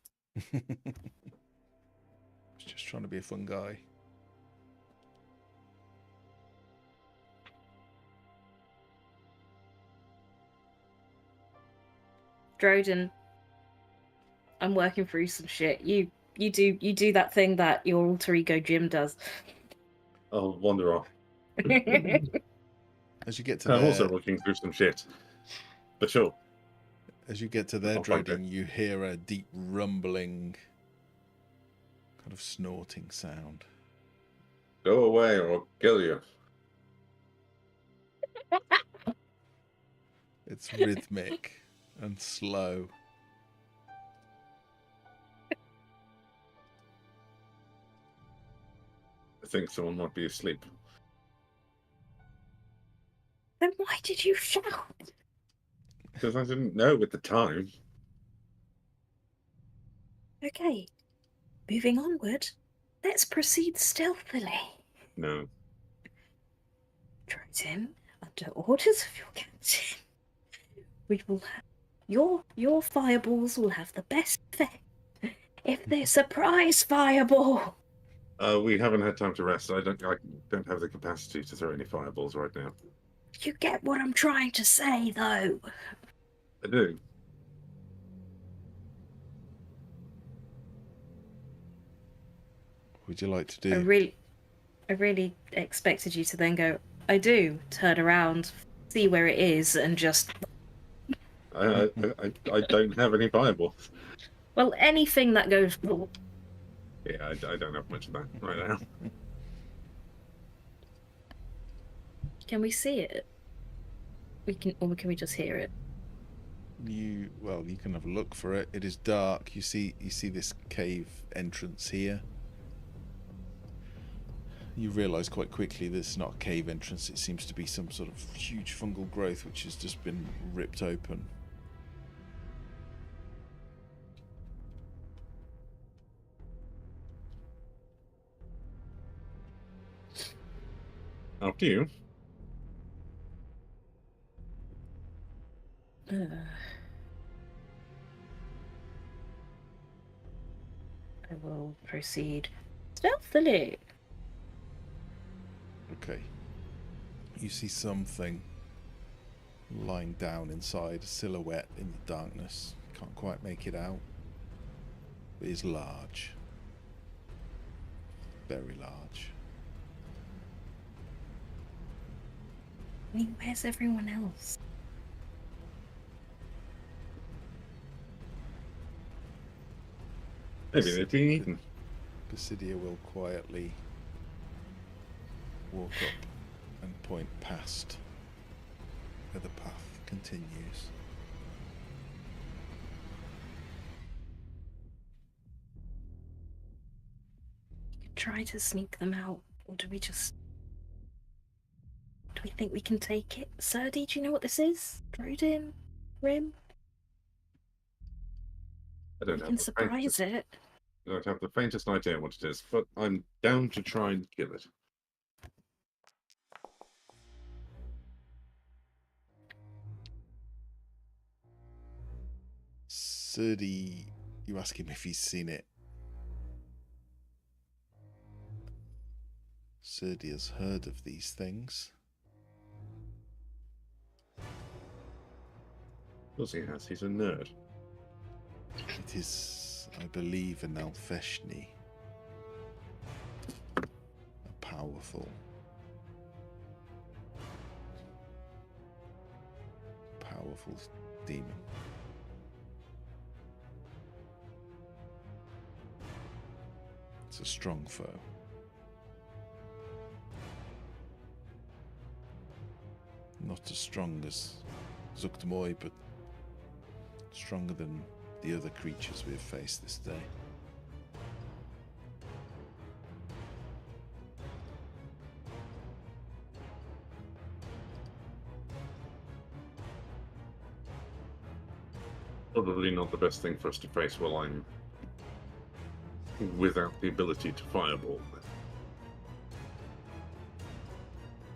I was just trying to be a fun guy. Droden, I'm working through some shit. You do that thing that your alter ego Jim does. I'll wander off. As you get to I'm their, also working through some shit. But sure. as you get to their I'll find Droden, you hear a deep rumbling, kind of snorting sound. Go away or I'll kill you. It's rhythmic and slow. I think someone might be asleep. Then why did you shout? Because I didn't know at the time. Okay, moving onward. Let's proceed stealthily. No. Droden, under orders of your captain, we will have your fireballs will have the best effect if they're surprise fireball. We haven't had time to rest. I don't have the capacity to throw any fireballs right now. You get what I'm trying to say, though. I do. What would you like to do? I really expected you to then go, I do, turn around, see where it is, and just... I don't have any fireballs. Well, anything that goes. Yeah, I don't have much of that right now. Can we see it? Or can we just hear it? You can have a look for it. It is dark. You see this cave entrance here. You realise quite quickly that it's not a cave entrance. It seems to be some sort of huge fungal growth which has just been ripped open. After you. I will proceed stealthily. Okay. You see something lying down inside, a silhouette in the darkness. Can't quite make it out. It is large. Very large. I mean, where's everyone else? Maybe they're being eaten. Basidia will quietly walk up and point past where the path continues. Try to sneak them out, or do we think we can take it? Serdi, do you know what this is? Drodin? Rim? I don't We have can the surprise it. I don't have the faintest idea what it is, but I'm down to try and kill it. Serdi, you ask him if he's seen it. Serdi has heard of these things. Of course he has. He's a nerd. It is, I believe, an Alfeshni. A powerful demon. It's a strong foe. Not as strong as Zuktmoy, but stronger than the other creatures we have faced this day. Probably not the best thing for us to face while I'm without the ability to fireball.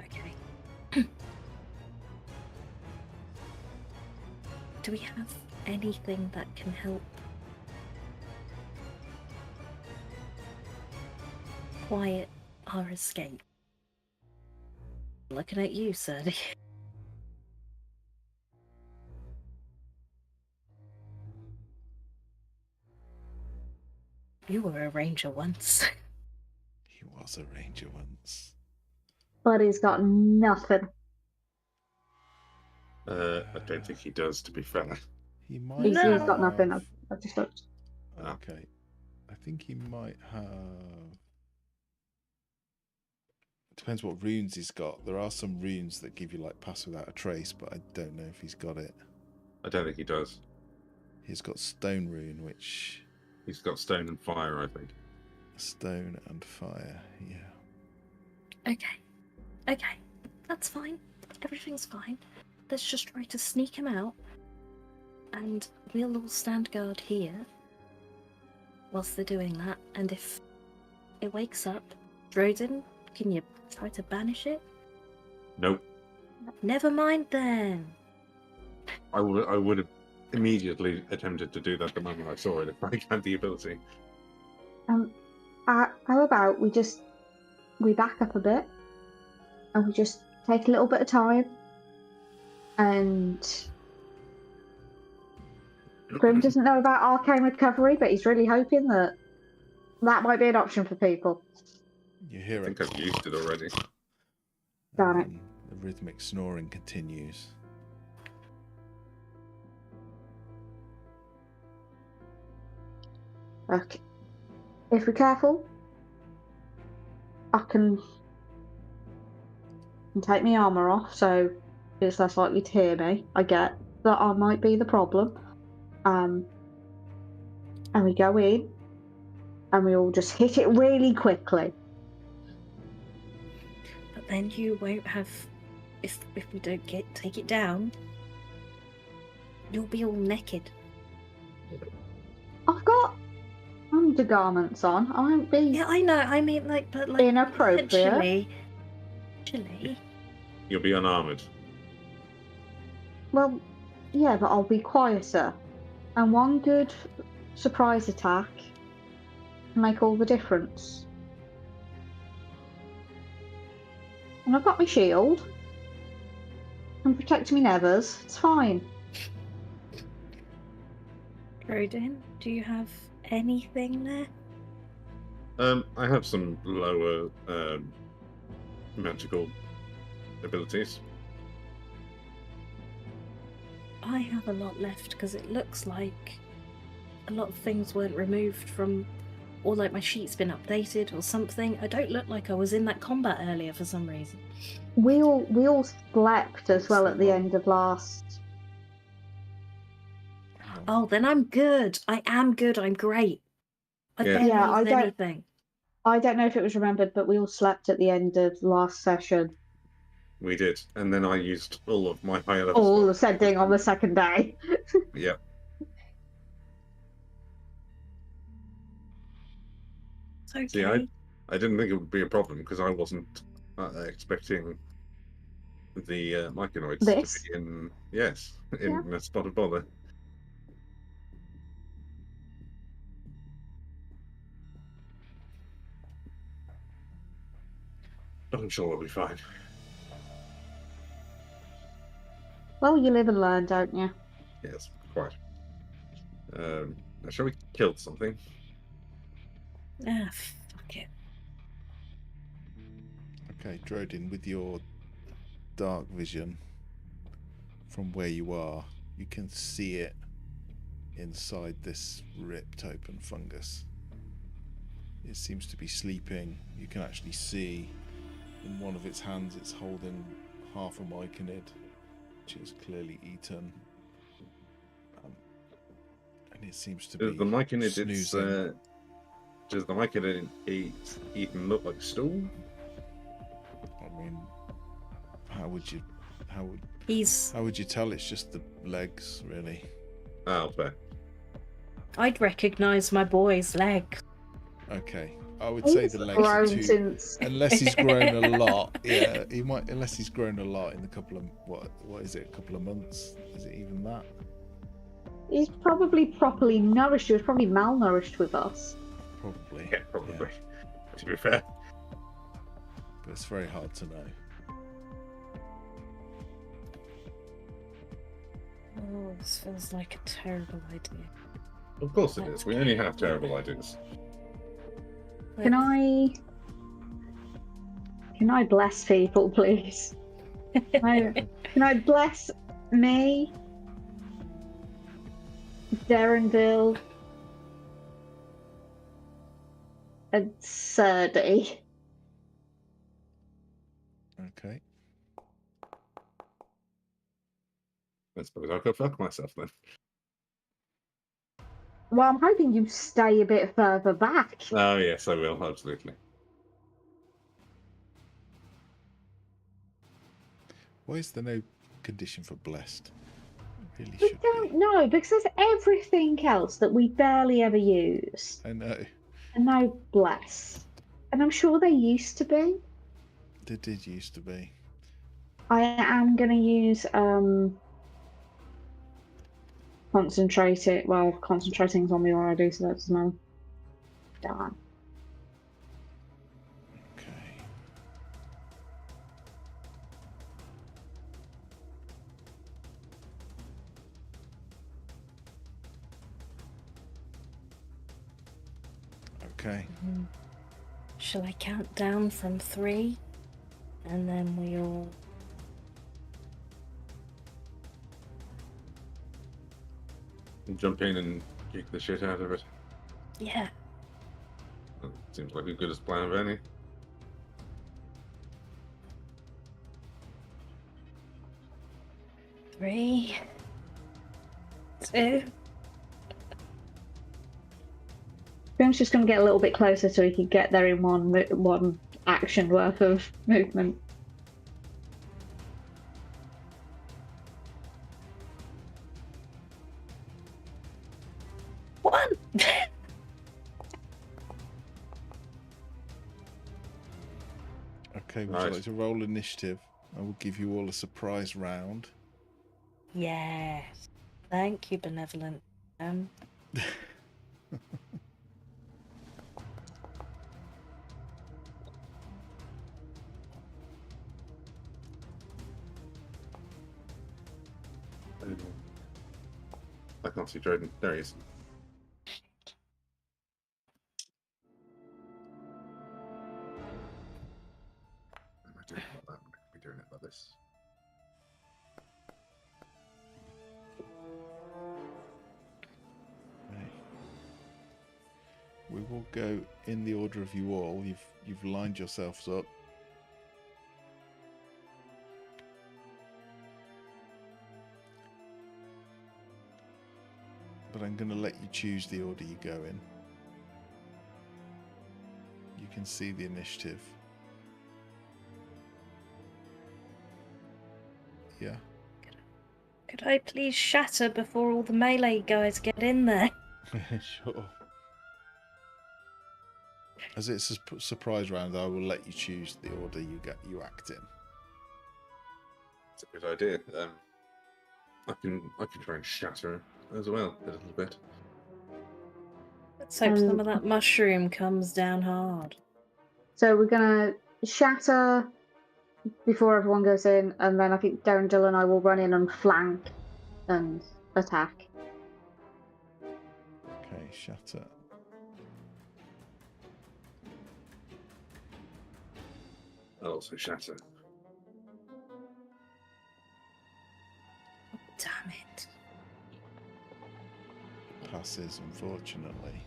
Okay. Do we have anything that can help quiet our escape? Looking at you, Serdi. You were a ranger once. He was a ranger once. But he's got nothing. I don't think he does, to be fair. He might. He's have... got nothing. I've just looked. Okay. I think he might have. It depends what runes he's got. There are some runes that give you like pass without a trace, but I don't know if he's got it. I don't think he does. He's got stone rune, which. He's got stone and fire, I think. Stone and fire, yeah. Okay. That's fine. Everything's fine. Let's just try to sneak him out. And we'll all stand guard here whilst they're doing that. And if it wakes up, Drodin, can you try to banish it? Nope. Never mind then. I would have immediately attempted to do that the moment I saw it if I had the ability. How about we back up a bit and we just take a little bit of time, and Grim doesn't know about arcane recovery, but he's really hoping that might be an option for people. You hear I it. think I've used it already. Darn it. The rhythmic snoring continues. Okay. If we're careful, I can take my armour off, so it's less likely to hear me. I get that I might be the problem. And we go in, and we all just hit it really quickly. But then you won't have, if we don't take it down, you'll be all naked. I've got undergarments on. I won't be Yeah, I know. I mean, but inappropriate. Actually, You'll be unarmored. Well, yeah, but I'll be quieter. And one good surprise attack can make all the difference. And I've got my shield. I'm protecting my nevers. It's fine. Rodin, do you have anything there? I have some lower magical abilities. I have a lot left because it looks like a lot of things weren't removed from, or like my sheet's been updated or something. I don't look like I was in that combat earlier for some reason. We all slept as well at the end of last. Oh, then I'm good. I am good. I'm great. I Yeah. barely Yeah, I used don't- anything. I don't know if it was remembered, but we all slept at the end of last session. We did, and then I used all of my higher level. All spells. ascending on the second day. Yeah. It's okay. See, I didn't think it would be a problem because I wasn't expecting the myconoids This? to be in a spot of bother. But I'm sure we'll be fine. Well, you live and learn, don't you? Yes, quite. Now, shall we kill something? Ah, fuck it. Okay, Drodin, with your dark vision from where you are, you can see it inside this ripped open fungus. It seems to be sleeping. You can actually see in one of its hands it's holding half a myconid, which is clearly eaten. And it seems to be The myconid, snoozing. does the myconid even look like stool? I mean, how would you tell? It's just the legs, really. Oh, fair. I'd recognise my boy's leg. Okay, I would say He's the legs are grown too. since. Unless he's grown a lot, yeah, he might. Unless he's grown a lot in the couple of what is it? A couple of months? Is it even that? He's probably properly nourished. He was probably malnourished with us. Probably. Yeah, probably. To be fair. But it's very hard to know. Oh, this feels like a terrible idea. Of course it is. We only have terrible ideas. Can I bless people, please? Can I bless me, Derendil, and Serdi? Okay. I suppose I could fuck myself then. Well, I'm hoping you stay a bit further back. Oh yes, I will, absolutely. Why is there no condition for blessed? It really We should don't be. know, because there's everything else that we barely ever use. I know. And now bless. And I'm sure they used to be. There did used to be. I am going to use concentrate it. Well, concentrating's on me already, so that's no. Darn. Okay. Okay. Shall I count down from 3? And then we all... Jump in and kick the shit out of it. Yeah. Well, seems like a good as plan of any. Three, two. Grim's just going to get a little bit closer so he can get there in one action worth of movement. One. Okay, would Nice. you like to roll initiative? I will give you all a surprise round. Yes. Thank you, benevolent. I can't see Droden. There he is. Am I doing it like that? I could be doing it like this. Okay. We will go in the order of you all. You've lined yourselves up. But I'm going to let you choose the order you go in. You can see the initiative. Yeah. Could I please shatter before all the melee guys get in there? Sure. As it's a surprise round, I will let you choose the order you act in. It's a good idea. I can try and shatter as well a little bit. Let's hope some of that mushroom comes down hard. So we're going to shatter before everyone goes in, and then I think Darren, Jill, and I will run in and flank and attack. Okay, shatter. I'll also shatter. Damn it. Passes, unfortunately.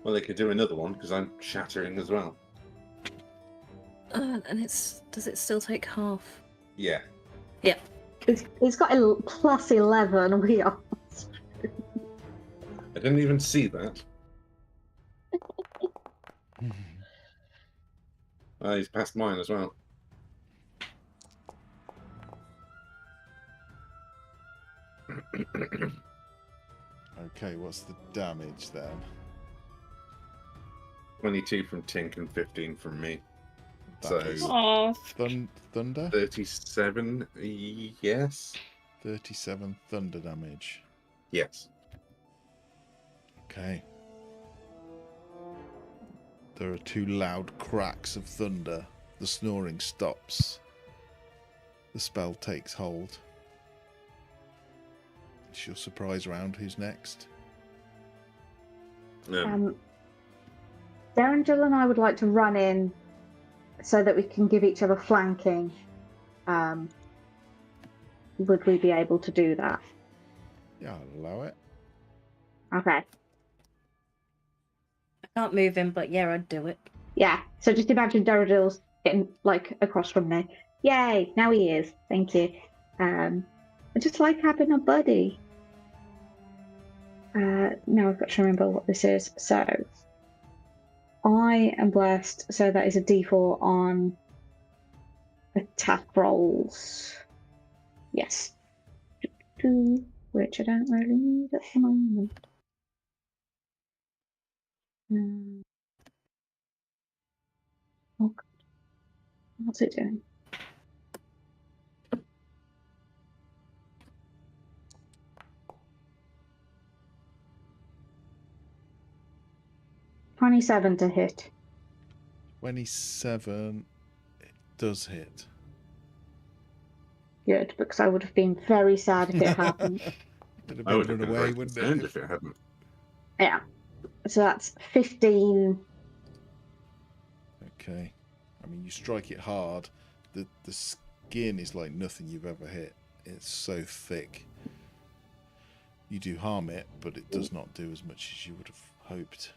Well, they could do another one because I'm shattering as well. And does it still take half? Yeah. Yeah. It's got a plus 11. We are. I didn't even see that. He's past mine as well. Okay, what's the damage then? 22 from Tink and 15 from me. That is Oh. thunder? 37, yes? 37 thunder damage. Yes. Okay. There are two loud cracks of thunder. The snoring stops. The spell takes hold. It's your surprise round. Who's next? Darren, Jill, and I would like to run in so that we can give each other flanking. Would we be able to do that? Yeah, I'll allow it. Okay. I can't move him, but yeah, I'd do it. Yeah. So just imagine Darren Jill's getting like across from me. Yay! Now he is. Thank you. I just like having a buddy. Now I've got to remember what this is. So I am blessed, so that is a D4 on attack rolls. Yes. Which I don't really need at the moment. Oh, God. What's it doing? $27 to hit. 27. It does hit. Good, because I would have been very sad if it hadn't. Would have I would been have run been away, very wouldn't concerned it? if it hadn't. Yeah. So that's 15. Okay. I mean, you strike it hard. The skin is like nothing you've ever hit. It's so thick. You do harm it, but it does not do as much as you would have hoped.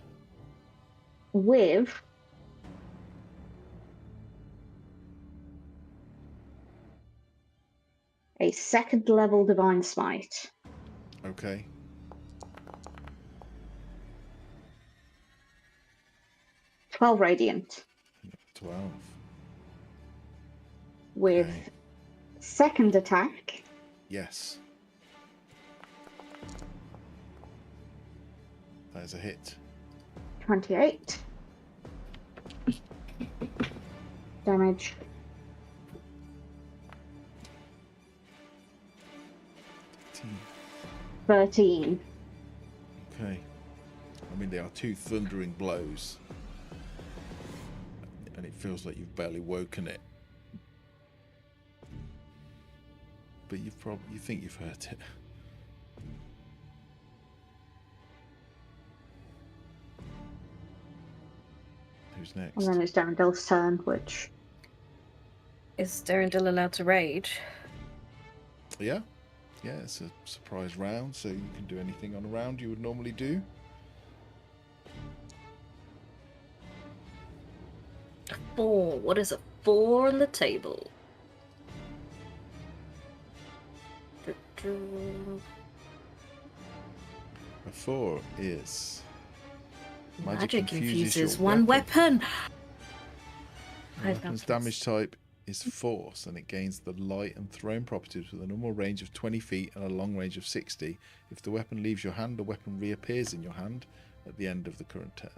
With a 2nd level Divine Smite. Okay. 12 Radiant. 12. With Okay. 2nd attack. Yes. That is a hit. 28. Damage. 13. Okay. I mean, they are 2 thundering blows. And it feels like you've barely woken it. But you think you've hurt it. Who's next? And then it's Darrendel's turn, which... Is Darendil allowed to rage? Yeah. Yeah, it's a surprise round, so you can do anything on a round you would normally do. A 4. What is a 4 on the table? A 4 is... Magic infuses your one weapon. The weapon's damage type is force, and it gains the light and thrown properties with a normal range of 20 feet and a long range of 60. If the weapon leaves your hand, the weapon reappears in your hand at the end of the current turn.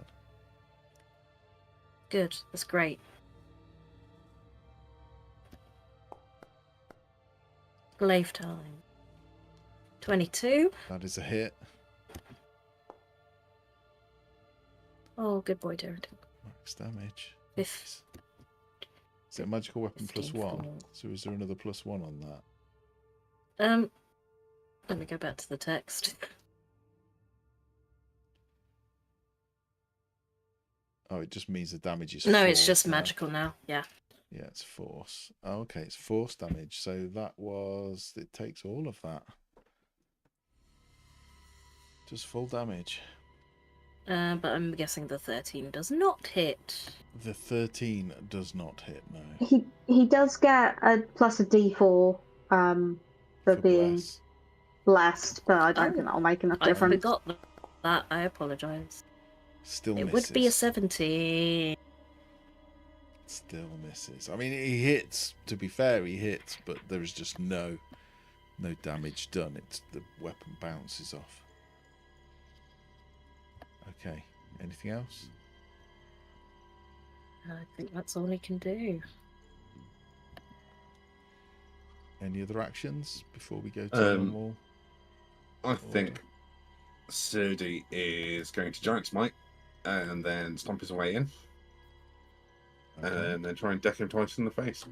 Good, that's great. Glaive time. 22. That is a hit. Oh, good boy, Darendil. Max damage. Fifth. Is it a magical weapon plus 15 1? for- So is there another plus 1 on that? Let me go back to the text. Oh, it just means the damage is No, force it's just now. magical now. Yeah. Yeah, it's force. Oh, okay, it's force damage. So that was... It takes all of that. Just full damage. But I'm guessing the 13 does not hit. The 13 does not hit, no. He does get a plus a D4 for being bless. blessed, but I don't Oh, think that'll make enough I difference. forgot that. I apologise. Still It misses. would be a 17. Still misses. I mean, he hits. To be fair, he hits, but there is just no damage done. It's the weapon bounces off. Okay. Anything else? I think that's all he can do. Any other actions before we go to normal? I think Sirdi is going to Giant Smite and then stomp his way in. Okay. And then try and deck him twice in the face.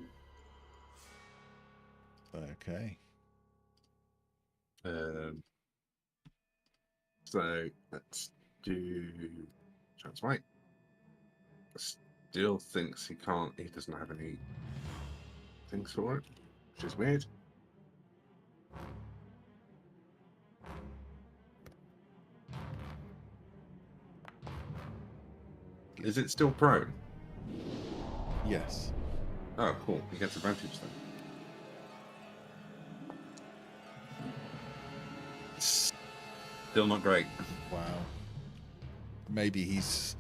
Okay. So let's do Giant Smite. Still thinks he can't. He doesn't have any things for it, which is weird. Is it still prone? Yes. Oh, cool. He gets advantage then. Still not great. Wow. Maybe he's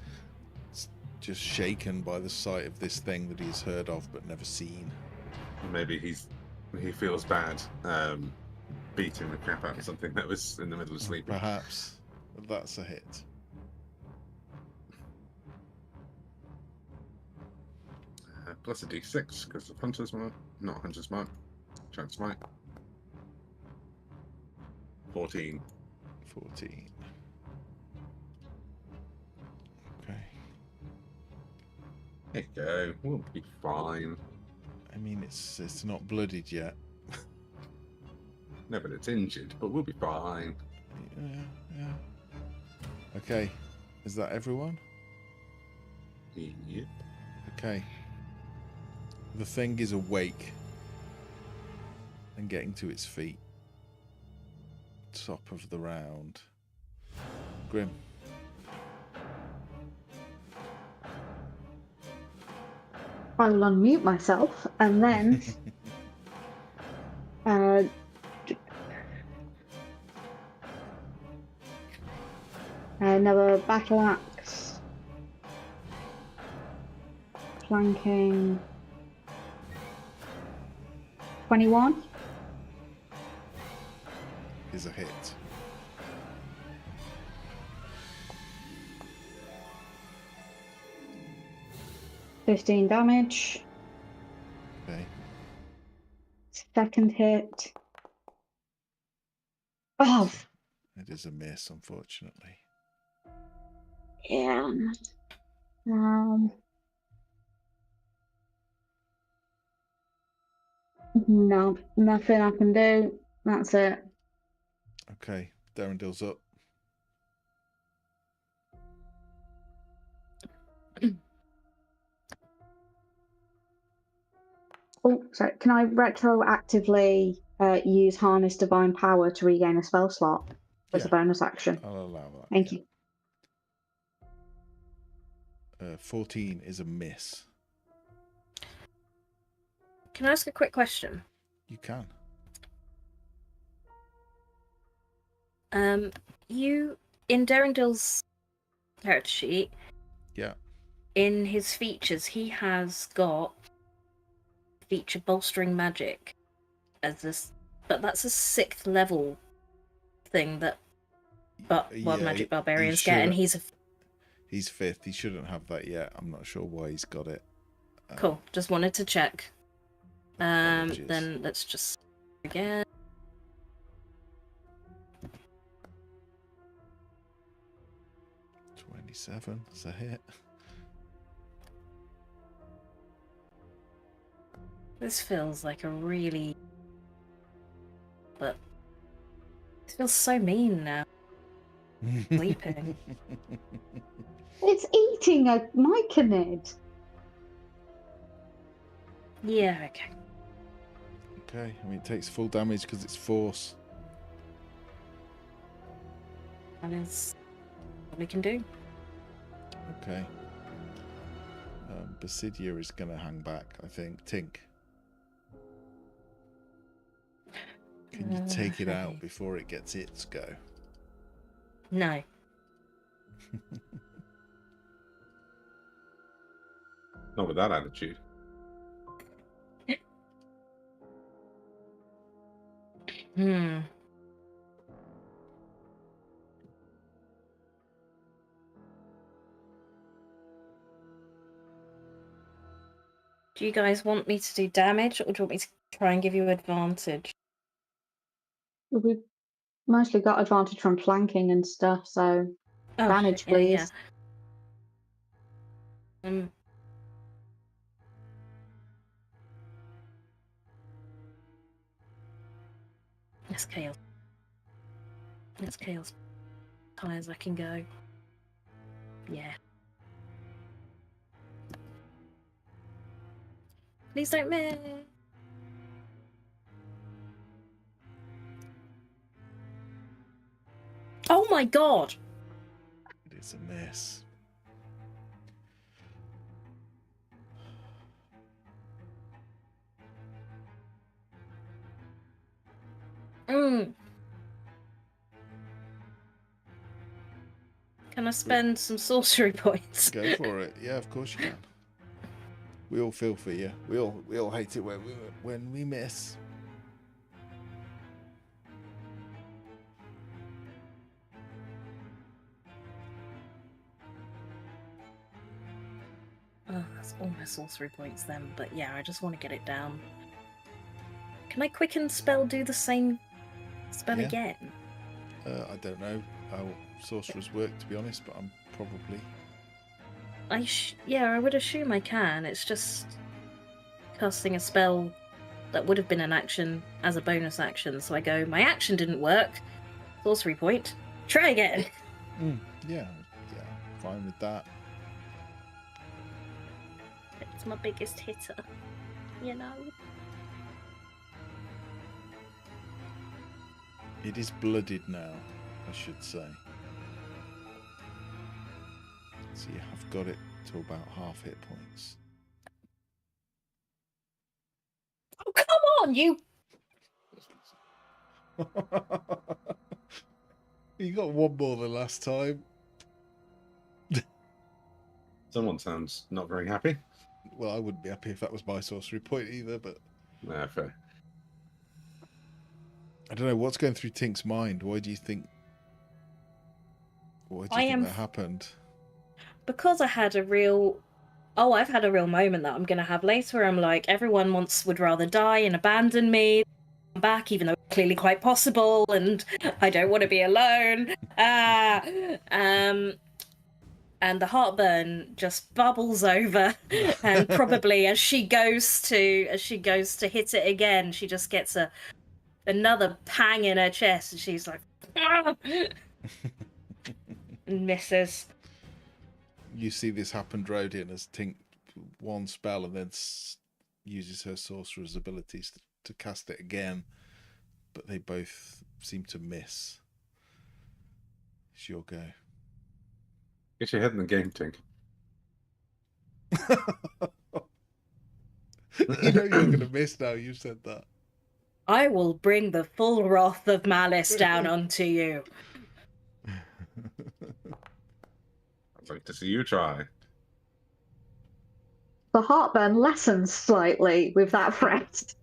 just shaken by the sight of this thing that he's heard of but never seen. Maybe he feels bad beating the crap out of something that was in the middle of sleeping. Perhaps that's a hit. Plus a d6 because of Hunter's Mark. Not Hunter's Mark. Giant Smite. 14. 14. Okay. There you go. We'll be fine. I mean, it's not bloodied yet. No, but it's injured, but we'll be fine. Yeah. Okay. Is that everyone? Yep. Okay. The thing is awake and getting to its feet. Top of the round. Grim. I will unmute myself and then another battle axe, flanking 21. Is a hit. $15 damage. Okay. Second hit. Oh, It is a miss, unfortunately. yeah. No, nothing I can do. That's it. Okay, Darrendel's up. Oh, sorry. Can I retroactively use Harness Divine Power to regain a spell slot as a Yeah. bonus action? I'll allow that. Thank you. 14 is a miss. Can I ask a quick question? You can. You in Darringdale's character sheet, Yeah. in his features, he has got feature bolstering magic as this, but that's a 6th level thing that, magic barbarians get, and he's He's 5th. He shouldn't have that yet. I'm not sure why he's got it. cool. Just wanted to check. Apologies. Then let's just again. $27 is a hit. This feels like a really, but it feels so mean now. Sleeping. It's eating a myconid. Yeah. Okay. Okay, I mean, it takes full damage because it's force. That is what we can do. Okay. Basidia is going to hang back, I think. Tink. Can you take it out before it gets its go? No. Not with that attitude. Do you guys want me to do damage, or do you want me to try and give you advantage? We've mostly got advantage from flanking and stuff, so damage, please. Yeah. Let's chaos. Let's chaos. As high as I can go. Yeah. Please don't miss. Oh my god! It is a miss. Can I spend some sorcery points? Go for it. Yeah, of course you can. We all feel for you. We all hate it when we miss. Oh, that's all my sorcery points then, but yeah, I just want to get it down. Can I quicken spell do the same spell again? I don't know how sorcerers work, to be honest, but I'm probably... I would assume I can. It's just casting a spell that would have been an action as a bonus action. So I go, my action didn't work. Sorcery point. Try again. Yeah, fine with that. It's my biggest hitter, you know. It is blooded now, I should say. So you have got it to about half hit points. on, you. You got one more than last time. Someone sounds not very happy. Well, I wouldn't be happy if that was my sorcery point either, but Nah, fair. I don't know what's going through Tink's mind. Why do you think that happened? Because I had a real... Oh, I've had a real moment that I'm going to have later where I'm like, everyone would rather die and abandon me. I'm back, even though it's clearly quite possible, and I don't want to be alone. And the heartburn just bubbles over, and probably as she goes to hit it again, she just gets another pang in her chest, and she's like, "Ah!" and misses. You see this happen, Drodin, as Tink one spell and then uses her sorcerer's abilities to cast it again, but they both seem to miss. It's your go. Get your head in the game, Tink. You know you're going to miss now. You said that. I will bring the full wrath of malice down onto you. I'd like to see you try. The heartburn lessens slightly with that threat.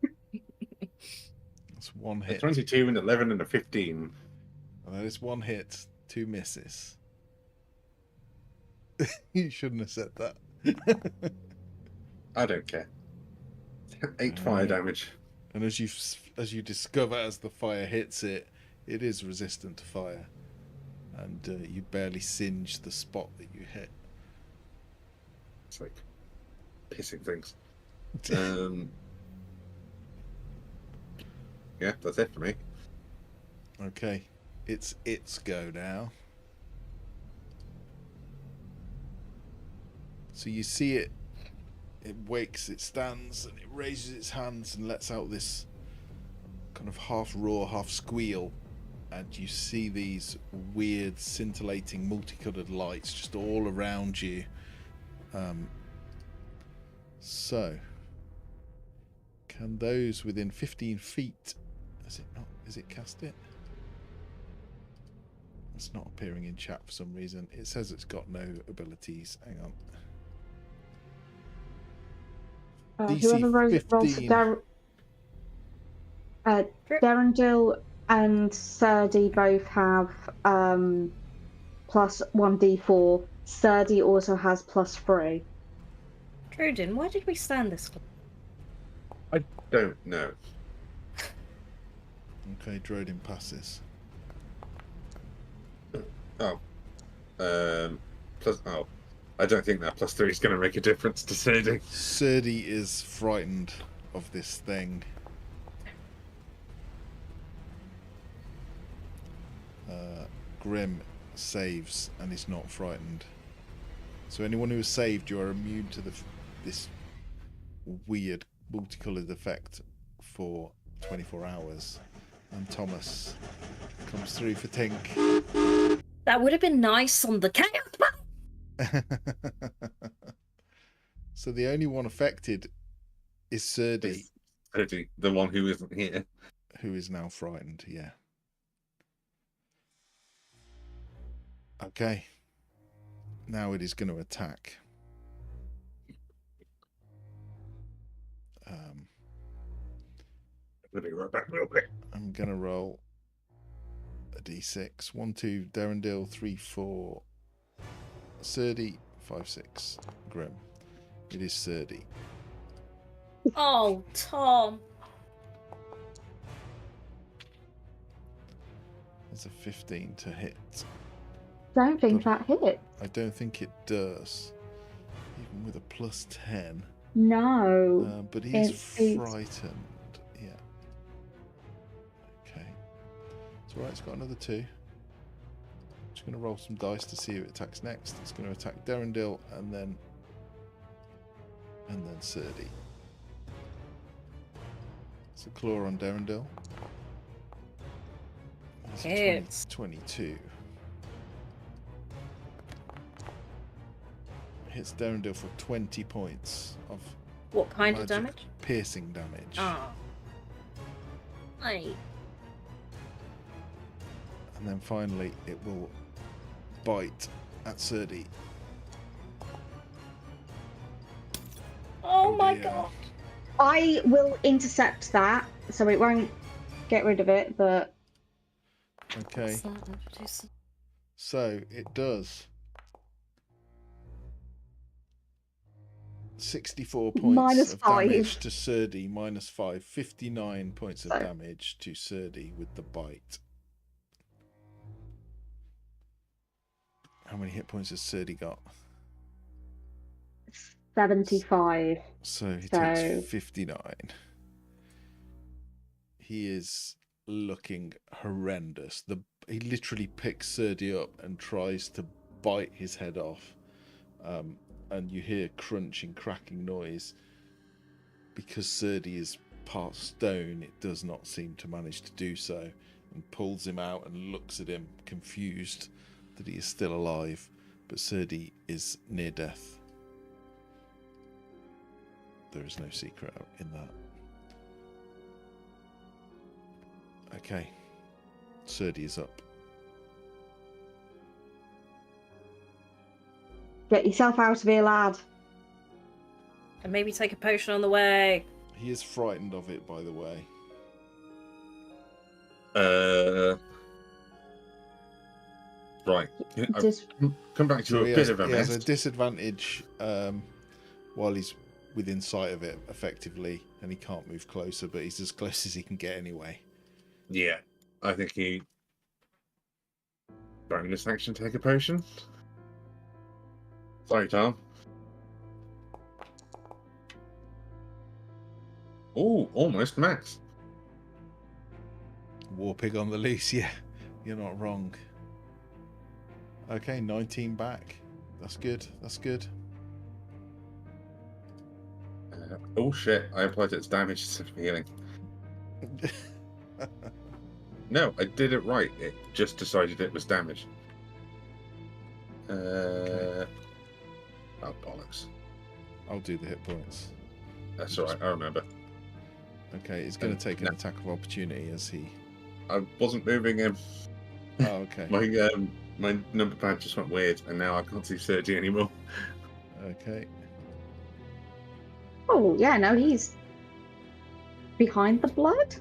That's one A hit. 22, an 11, and a 15. And that is one hit, 2 misses. You shouldn't have said that. I don't care. 8 fire damage. And as you discover as the fire hits it, it is resistant to fire, and you barely singe the spot that you hit. It's like pissing things. Yeah, that's it for me. Okay, it's go now. So you see it wakes, it stands, and it raises its hands and lets out this kind of half roar, half squeal, and you see these weird scintillating multicolored lights just all around you. So can those within 15 feet, is it cast it? It's not appearing in chat for some reason. It says it's got no abilities. Hang on. Whoever rolls 15. Derendil and Serdi both have plus 1d4. Serdi also has plus 3. Trudin, why did we stand this close? I don't know. Okay, Drodin passes. I don't think that plus 3 is going to make a difference to Sadie. Serdi is frightened of this thing. Grim saves and is not frightened. So anyone who is saved, you are immune to this weird multicolored effect for 24 hours. And Thomas comes through for Tink. That would have been nice on the chaos button. So the only one affected is Serdi, Sadie, the one who isn't here. who is now frightened. Yeah. Okay. Now it is going to attack. Let me right back real quick. I'm going to roll a d6. 1, 2, Derendil. 3, 4, Serdi. 5, 6, Grim. It is Serdi. Oh, Tom. That's a 15 to hit. Don't think that hit. I don't think it does. Even with a plus 10. No. But he's It's- frightened. Yeah. Okay. It's alright, it's got another 2. Just going to roll some dice to see who it attacks next. It's going to attack Derendil and then Serdi. It's a claw on Derendil. That's a 22. Hits Derendil for 20 points of What kind of magic damage? piercing damage. Ah. Aye. And then finally, it will bite at Serdi. Oh my dear. god. I will intercept that, so it won't get rid of it, but Okay, What's that? so it does 64 points of -5. damage to Serdi, -5, 59 points of So- damage to Serdi with the bite. How many hit points has Serdi got? 75. So he So- takes 59. He is looking horrendous. He literally picks Serdi up and tries to bite his head off. And you hear crunching, cracking noise. Because Serdi is part stone, it does not seem to manage to do so, and pulls him out and looks at him, confused that he is still alive. But Serdi is near death. There is no secret in that. Okay. Serdi is up. Get yourself out of here, lad. And maybe take a potion on the way. He is frightened of it, by the way. Right. Just Come back to So a he bit has, of a he has mess. a disadvantage while he's within sight of it, effectively, and he can't move closer, but he's as close as he can get anyway. Yeah. I think he... Bonus action, take a potion. Sorry, Tom. Oh, almost max. War pig on the loose, yeah. You're not wrong. Okay, 19 back. That's good. That's good. Oh shit, I applied its damage instead of healing. No, I did it right. It just decided it was damage. Okay. Oh, bollocks. I'll do the hit points. That's alright, I remember. Okay, it's going to take an No. attack of opportunity as he... I wasn't moving him. Oh, okay. My number pad just went weird, and now I can't see Sergi anymore. Okay. oh yeah, no, he's behind the blood.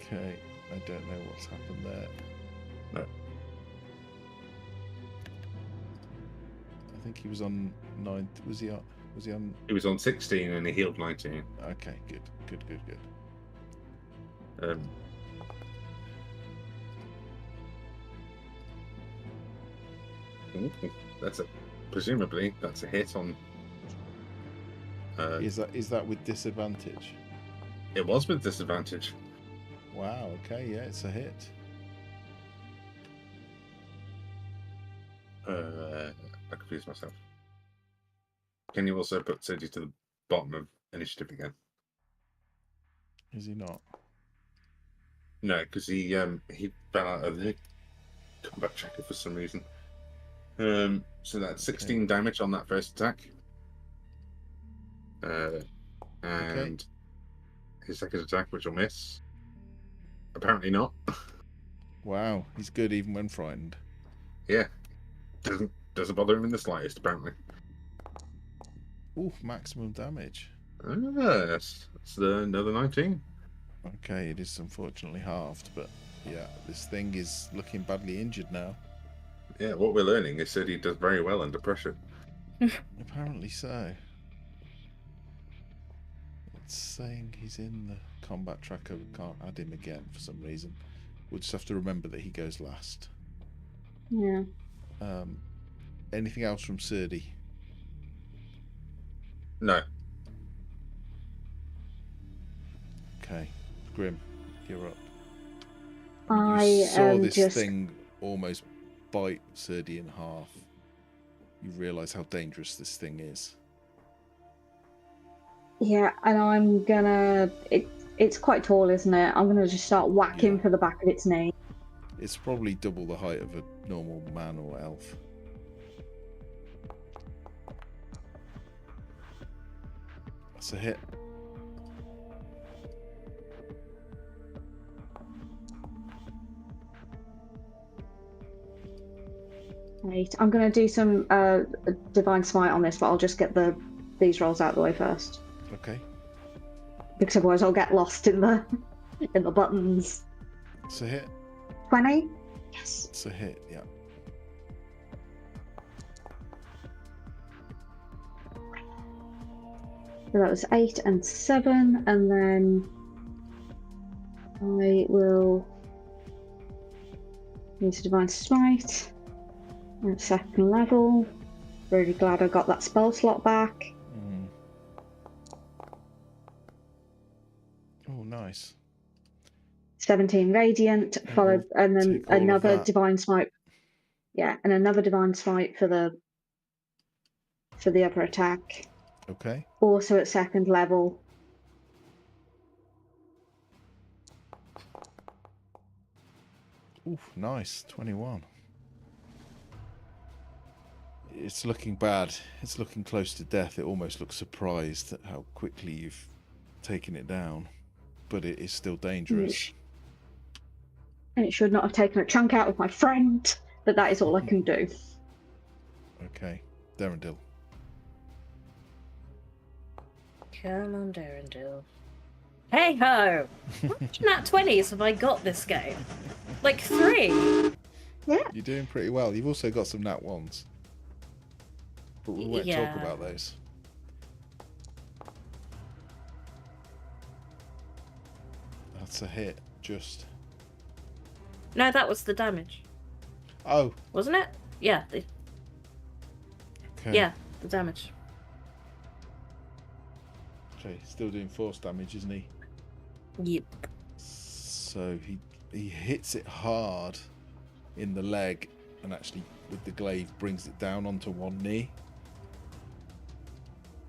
Okay. I don't know what's happened there. No. I think he was on 9. Was he on? He was on 16 and he healed 19. Okay, good. Presumably that's a hit on. Is that with disadvantage? It was with disadvantage. Wow, okay, yeah, it's a hit. I confused myself. Can you also put Sergi to the bottom of initiative again? Is he not? No, because he fell out of the combat tracker for some reason. So that's 16 damage on that first attack. And his second attack, which will miss. Apparently not. Wow, he's good even when frightened. Yeah. Doesn't bother him in the slightest, apparently. Ooh, maximum damage. That's another 19. Okay, it is unfortunately halved, but yeah, this thing is looking badly injured now. Yeah, what we're learning is that he does very well under pressure. Apparently so. It's saying he's in the combat tracker. We can't add him again for some reason. We'll just have to remember that he goes last. Yeah. Anything else from Serdi? No. Okay, Grim, you're up. I You saw am this just thing almost bite Serdi in half. You realise how dangerous this thing is. yeah, and I'm gonna. It's quite tall, isn't it? I'm gonna just start whacking Yeah. for the back of its knee. It's probably double the height of a normal man or elf. That's a hit. 8. I'm going to do some divine smite on this, but I'll just get these rolls out of the way first, Okay. because otherwise I'll get lost in the buttons. It's a hit. 20. Yes. It's a hit. Yeah. So that was 8 and 7, and then I will use divine smite at 2nd level. Really glad I got that spell slot back. Mm. Oh, nice. 17 radiant, followed, and then take all of another that. divine smite. Yeah, and another divine smite for the other attack. Okay. Also at 2nd level. Oof, nice. 21. It's looking bad. It's looking close to death. It almost looks surprised at how quickly you've taken it down. But it is still dangerous. And it should not have taken a chunk out of my friend, but that is all I can do. Okay. Derendil. Come on, Darendil. Hey ho! How much nat 20s have I got this game? Like 3? Yeah. You're doing pretty well. You've also got some nat ones. But we won't talk Yeah. about those. That's a hit, just. No, that was the damage. Oh, Wasn't it? Yeah. okay. Yeah, the damage. Okay, still doing force damage, isn't he? Yep. So he hits it hard in the leg and actually with the glaive brings it down onto one knee.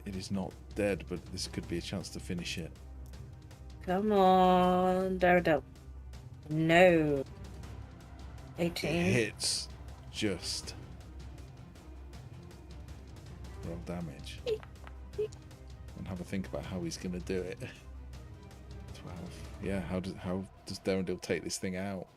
It is not dead, but this could be a chance to finish it. Come on, Darendil. No. It 18. hits just. Roll damage. And have a think about how he's going to do it. 12. Yeah, how does Derendil take this thing out?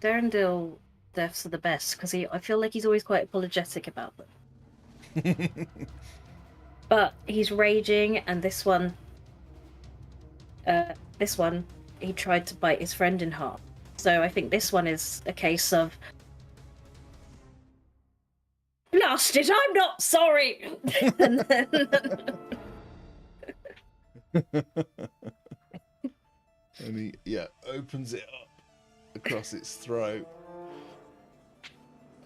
Darendil deaths are the best because I feel like he's always quite apologetic about them. But he's raging, and this one, he tried to bite his friend in half. So I think this one is a case of, blast it, I'm not sorry! And then... And he, opens it up across its throat.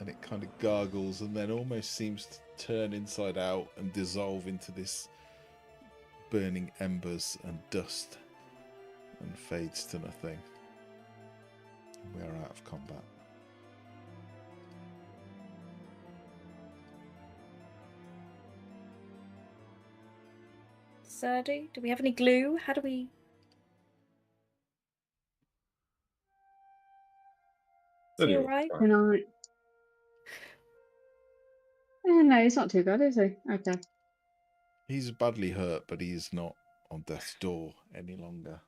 And it kind of gargles and then almost seems to turn inside out and dissolve into this burning embers and dust and fades to nothing. We are out of combat. Serdi, do we have any glue? How do we... Is he alright? And no, he's not too bad, is he? Okay. He's badly hurt, but he's not on death's door any longer.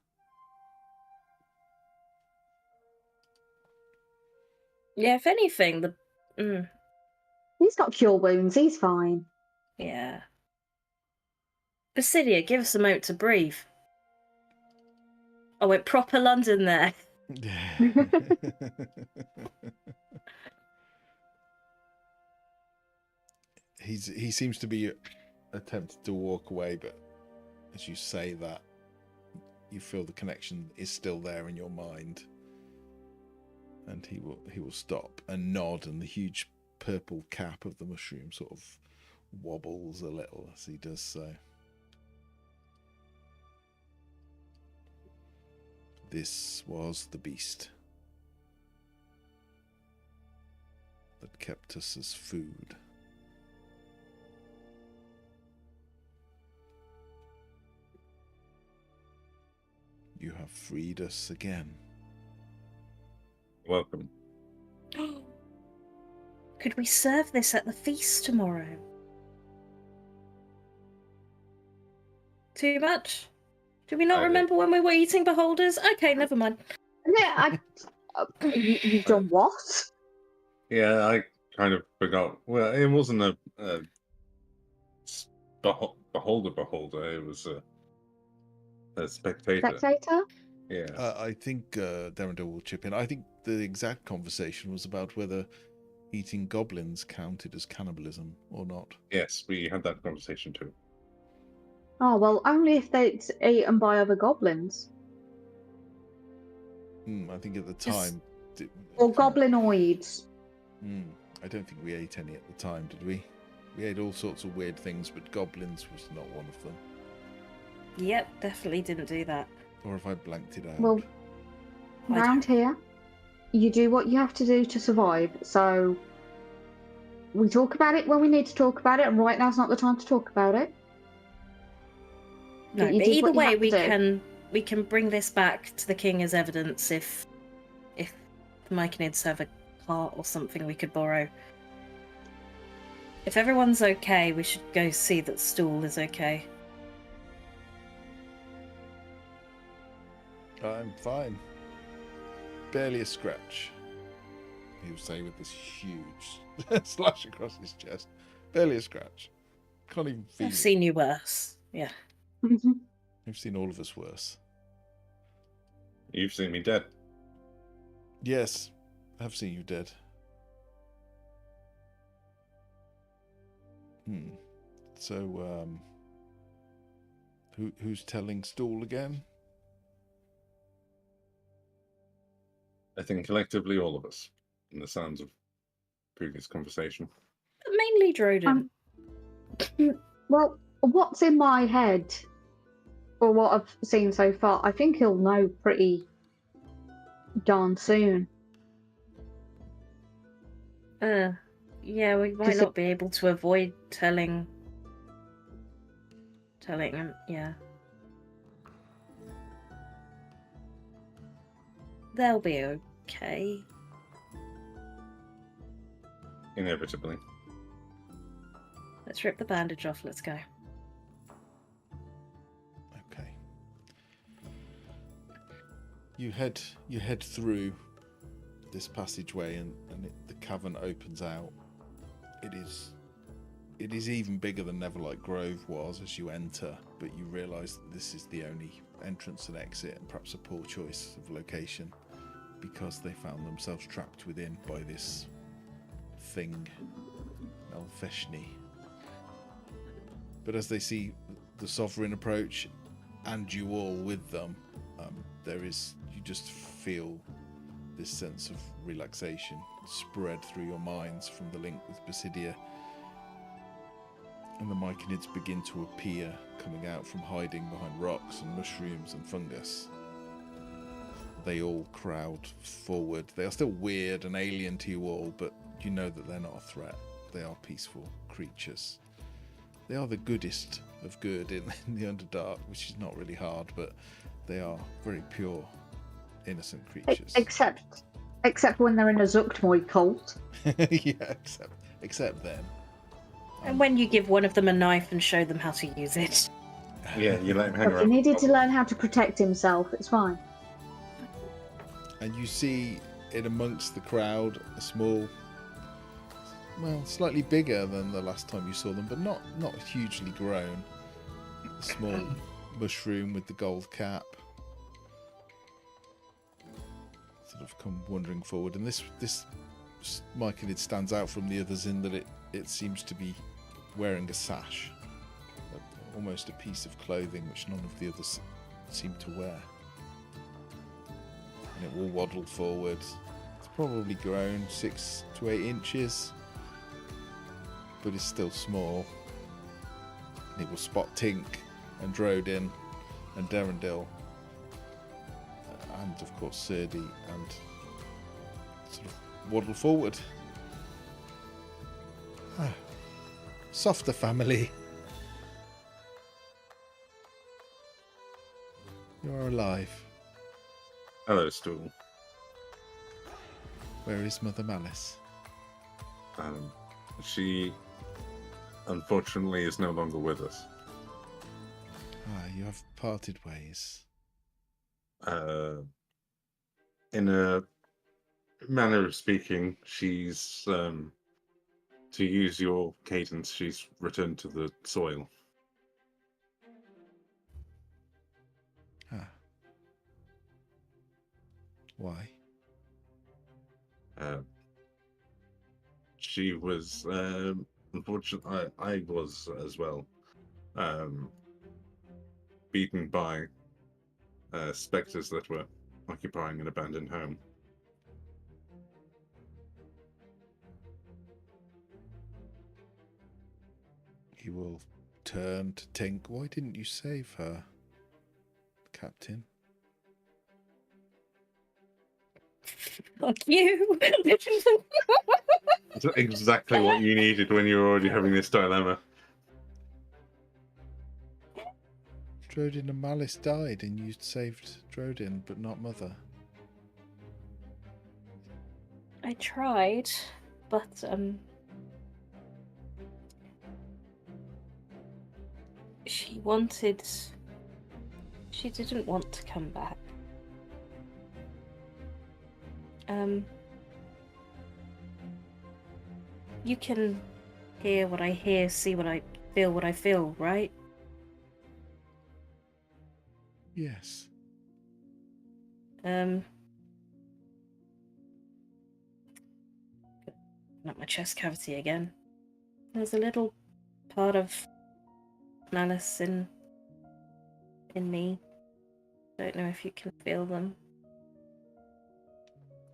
Yeah, if anything, He's got cure wounds, he's fine. yeah. Basidia, give us a moment to breathe. Oh, wait, proper London there. He seems to be attempting to walk away, but as you say that, you feel the connection is still there in your mind, and he will stop and nod, and the huge purple cap of the mushroom sort of wobbles a little as he does so. This was the beast that kept us as food. You have freed us again. Welcome. Could we serve this at the feast tomorrow? Too much? Do we not remember when we were eating beholders? Okay, never mind. Yeah, You've done what? Yeah, I kind of forgot. Well, it wasn't a beholder. It was a spectator. Spectator? Yeah. I think Derrindale will chip in. I think the exact conversation was about whether eating goblins counted as cannibalism or not. Yes, we had that conversation too. Oh, well, only if they're eaten by other goblins. I think at the Just- time... Or goblinoids. I don't think we ate any at the time, did we? We ate all sorts of weird things, but goblins was not one of them. Yep, definitely didn't do that. Or have I blanked it out? Well, I round here, you do what you have to do to survive. So we talk about it when we need to talk about it, and right now's not the time to talk about it. No, you but did either what you way, had to do. we can bring this back to the king as evidence if the Myconids have a cart or something we could borrow. If everyone's okay, we should go see that Stool is okay. I'm fine. Barely a scratch, he'll say with this huge slash across his chest. Barely a scratch. Can't even feel I've it. seen you worse. Yeah. You've seen all of us worse. You've seen me dead. Yes, I've seen you dead. So, who's telling Stool again? I think collectively all of us, in the sounds of previous conversation. Mainly Droden. Well, what's in my head, or what I've seen so far, I think he'll know pretty darn soon. Yeah, we might 'Cause not be able to avoid telling him, yeah. They'll be okay. Inevitably. Let's rip the bandage off, let's go. Okay. You head through this passageway, and the cavern opens out. It is even bigger than Neverlight Grove was as you enter, but you realise that this is the only entrance and exit, and perhaps a poor choice of location, because they found themselves trapped within by this thing, Elfeshni. But as they see the Sovereign approach, and you all with them, you just feel this sense of relaxation spread through your minds from the link with Basidia. And the Myconids begin to appear, coming out from hiding behind rocks and mushrooms and fungus. They all crowd forward. They are still weird and alien to you all, but you know that they're not a threat. They are peaceful creatures. They are the goodest of good in the Underdark, which is not really hard, but they are very pure, innocent creatures. Except when they're in a Zuktmoy cult. Yeah, except then. And when you give one of them a knife and show them how to use it. Yeah, you let him hang If he around. needed to learn how to protect himself, it's fine. And you see in amongst the crowd a small, well, slightly bigger than the last time you saw them, but not hugely grown. A small mushroom with the gold cap. Sort of come wandering forward, and this Myconid stands out from the others in that it seems to be wearing a sash, almost a piece of clothing which none of the others seem to wear. And it will waddle forward. It's probably grown 6 to 8 inches, but it's still small. And it will spot Tink and Drodin and Derrindale, and of course Serdi, and sort of waddle forward. Softer family. You're alive. Hello, Stool. Where is Mother Malice? She, unfortunately, is no longer with us. You have parted ways. In a manner of speaking, she's to use your cadence, she's returned to the soil. Ah. Why? She was unfortunately, I was as well, beaten by spectres that were occupying an abandoned home. He will turn to Tink. Why didn't you save her, Captain? Fuck you. It's exactly what you needed when you were already having this dilemma. Drodin and Malice died and you saved Drodin, but not Mother. I tried, but she didn't want to come back. You can hear what I hear, see what I feel, right? Yes. Not my chest cavity again. There's a little part of malice in me. Don't know if you can feel them.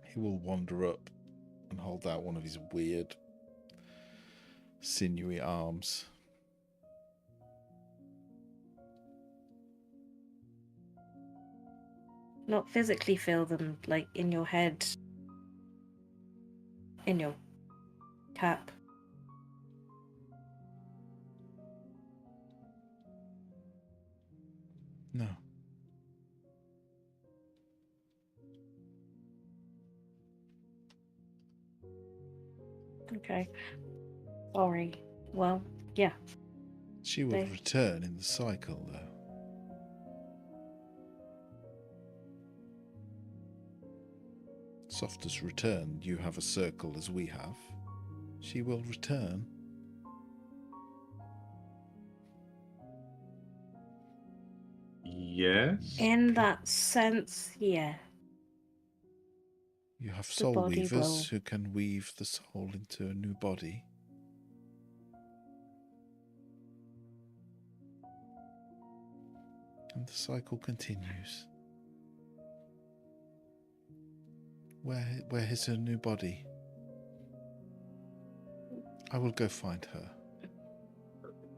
He will wander up and hold out one of his weird, sinewy arms. Not physically feel them, like in your head, in your cap. No. Okay. Sorry. Well, yeah. She will return in the cycle, though. Softus returned. You have a circle as we have. She will return. Yes. In that sense, yeah. You have The soul body weavers will. who can weave the soul into a new body. And the cycle continues. Where is her new body? I will go find her.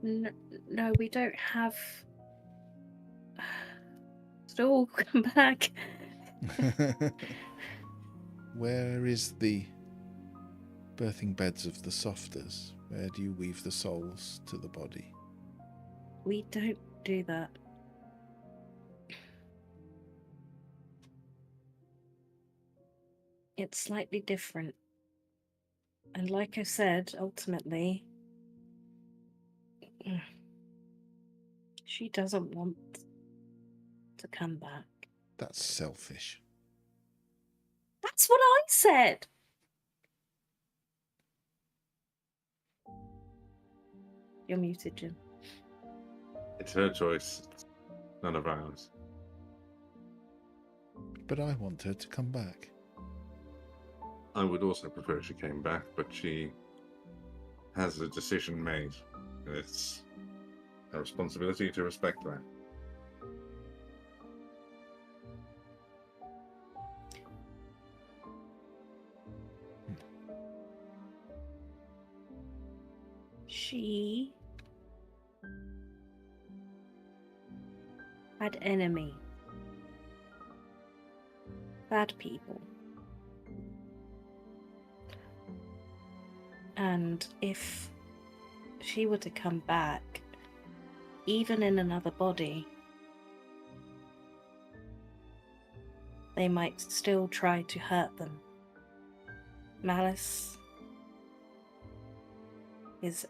No, we don't have. Still, come back. Where is the birthing beds of the softers? Where do you weave the souls to the body? We don't do that. It's slightly different. And like I said, ultimately, she doesn't want to come back. That's selfish. That's what I said. You're muted, Jim. It's her choice. It's none of ours. But I want her to come back. I would also prefer she came back, but she has a decision made. And it's a responsibility to respect that. She had enemy. Bad people. And if she were to come back, even in another body, they might still try to hurt them. Malice is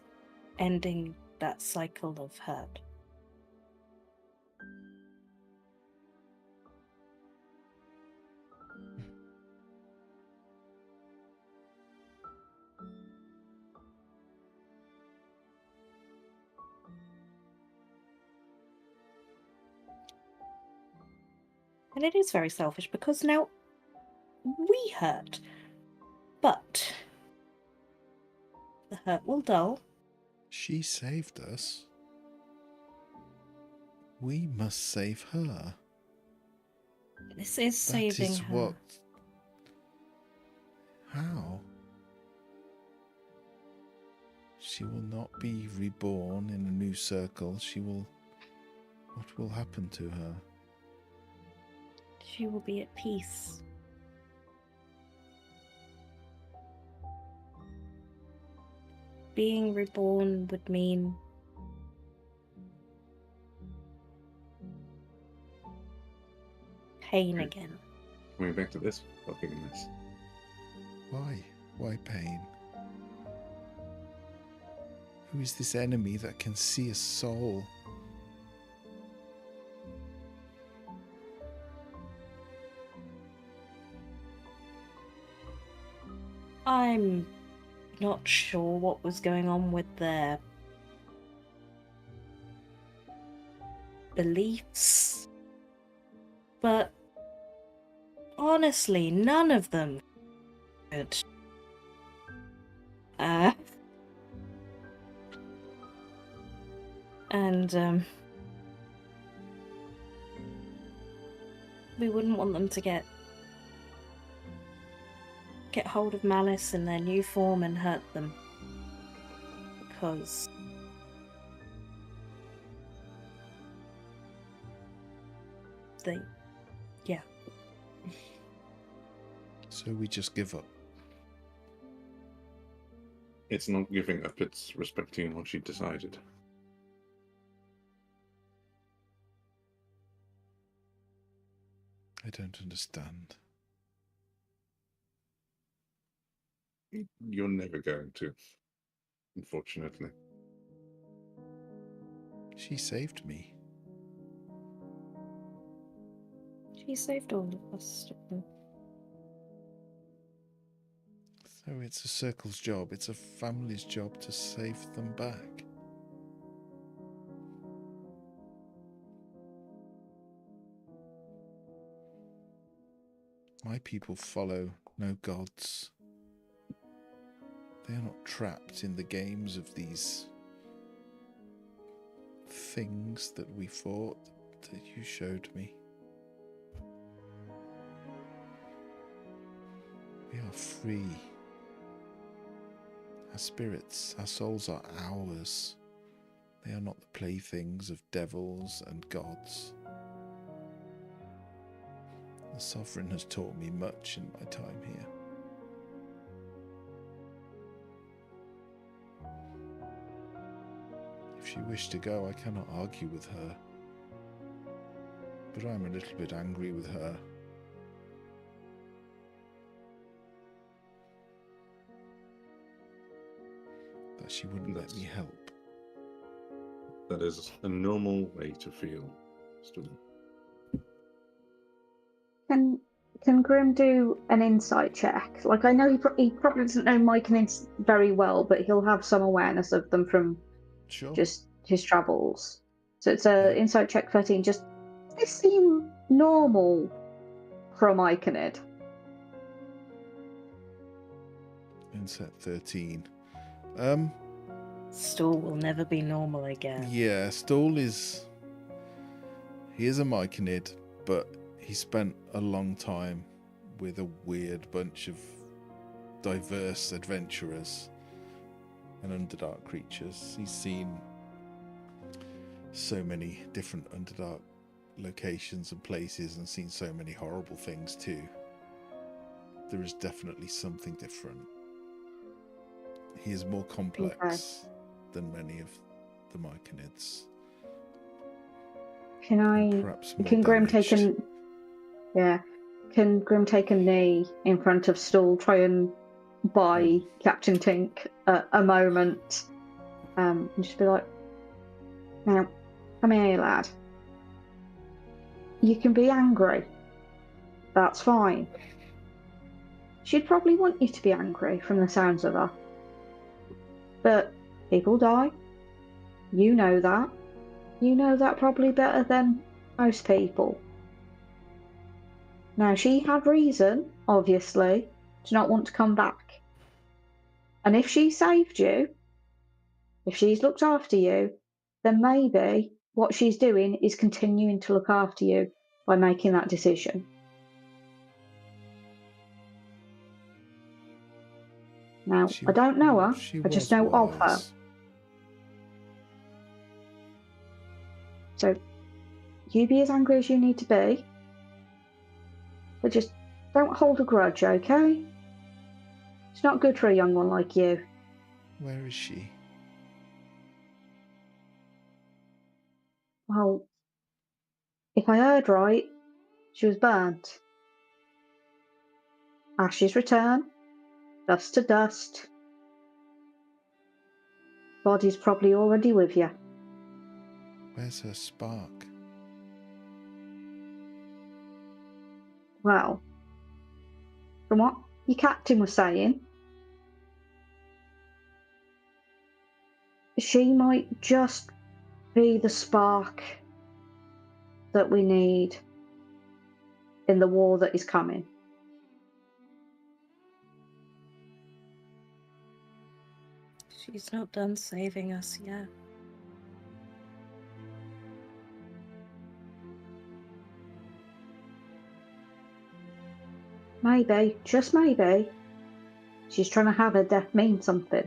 ending that cycle of hurt. And it is very selfish because now we hurt. But the hurt will dull. She saved us. We must save her. This is That saving is her. what... How? She will not be reborn in a new circle. She will... What will happen to her? She will be at peace. Being reborn would mean pain again. Coming back to this fucking mess. Why? Why pain? Who is this enemy that can see a soul? I'm not sure what was going on with their beliefs, but honestly, none of them good. And we wouldn't want them to get hold of Malice in their new form and hurt them, because yeah. So we just give up. It's not giving up, it's respecting what she decided. I don't understand. You're never going to, unfortunately. She saved me. She saved all of us. So it's a circle's job, it's a family's job to save them back. My people follow no gods. They are not trapped in the games of these things that we fought, that you showed me. We are free. Our spirits, our souls are ours. They are not the playthings of devils and gods. The Sovereign has taught me much in my time here. If she wished to go, I cannot argue with her. But I am a little bit angry with her. That she wouldn't let me help. That is a normal way to feel, still. Can Grim do an insight check? Like, I know he probably doesn't know Myconid very well, but he'll have some awareness of them from Sure. just his travels. So it's a insight check 13. Just, does this seem normal from Myconid? Inset 13. Stool will never be normal again. Yeah, Stool is... He is a Myconid, but he spent a long time with a weird bunch of diverse adventurers and Underdark creatures. He's seen so many different Underdark locations and places and seen so many horrible things too. There is definitely something different. He is more complex than many of the Myconids. Can Grim take a knee in front of Stool, try and buy Captain Tink a moment, and just be like, now, come here, lad. You can be angry. That's fine. She'd probably want you to be angry from the sounds of her. But people die. You know that. You know that probably better than most people. Now, she had reason, obviously, to not want to come back. And if she saved you, if she's looked after you, then maybe what she's doing is continuing to look after you by making that decision. Now, I don't know her, I just know of her. So, you be as angry as you need to be, but just don't hold a grudge, okay? It's not good for a young one like you. Where is she? Well, if I heard right, she was burnt. Ashes return, dust to dust. Body's probably already with you. Where's her spark? Well, from what your captain was saying, she might just be the spark that we need in the war that is coming. She's not done saving us yet. Maybe, just maybe, she's trying to have her death mean something.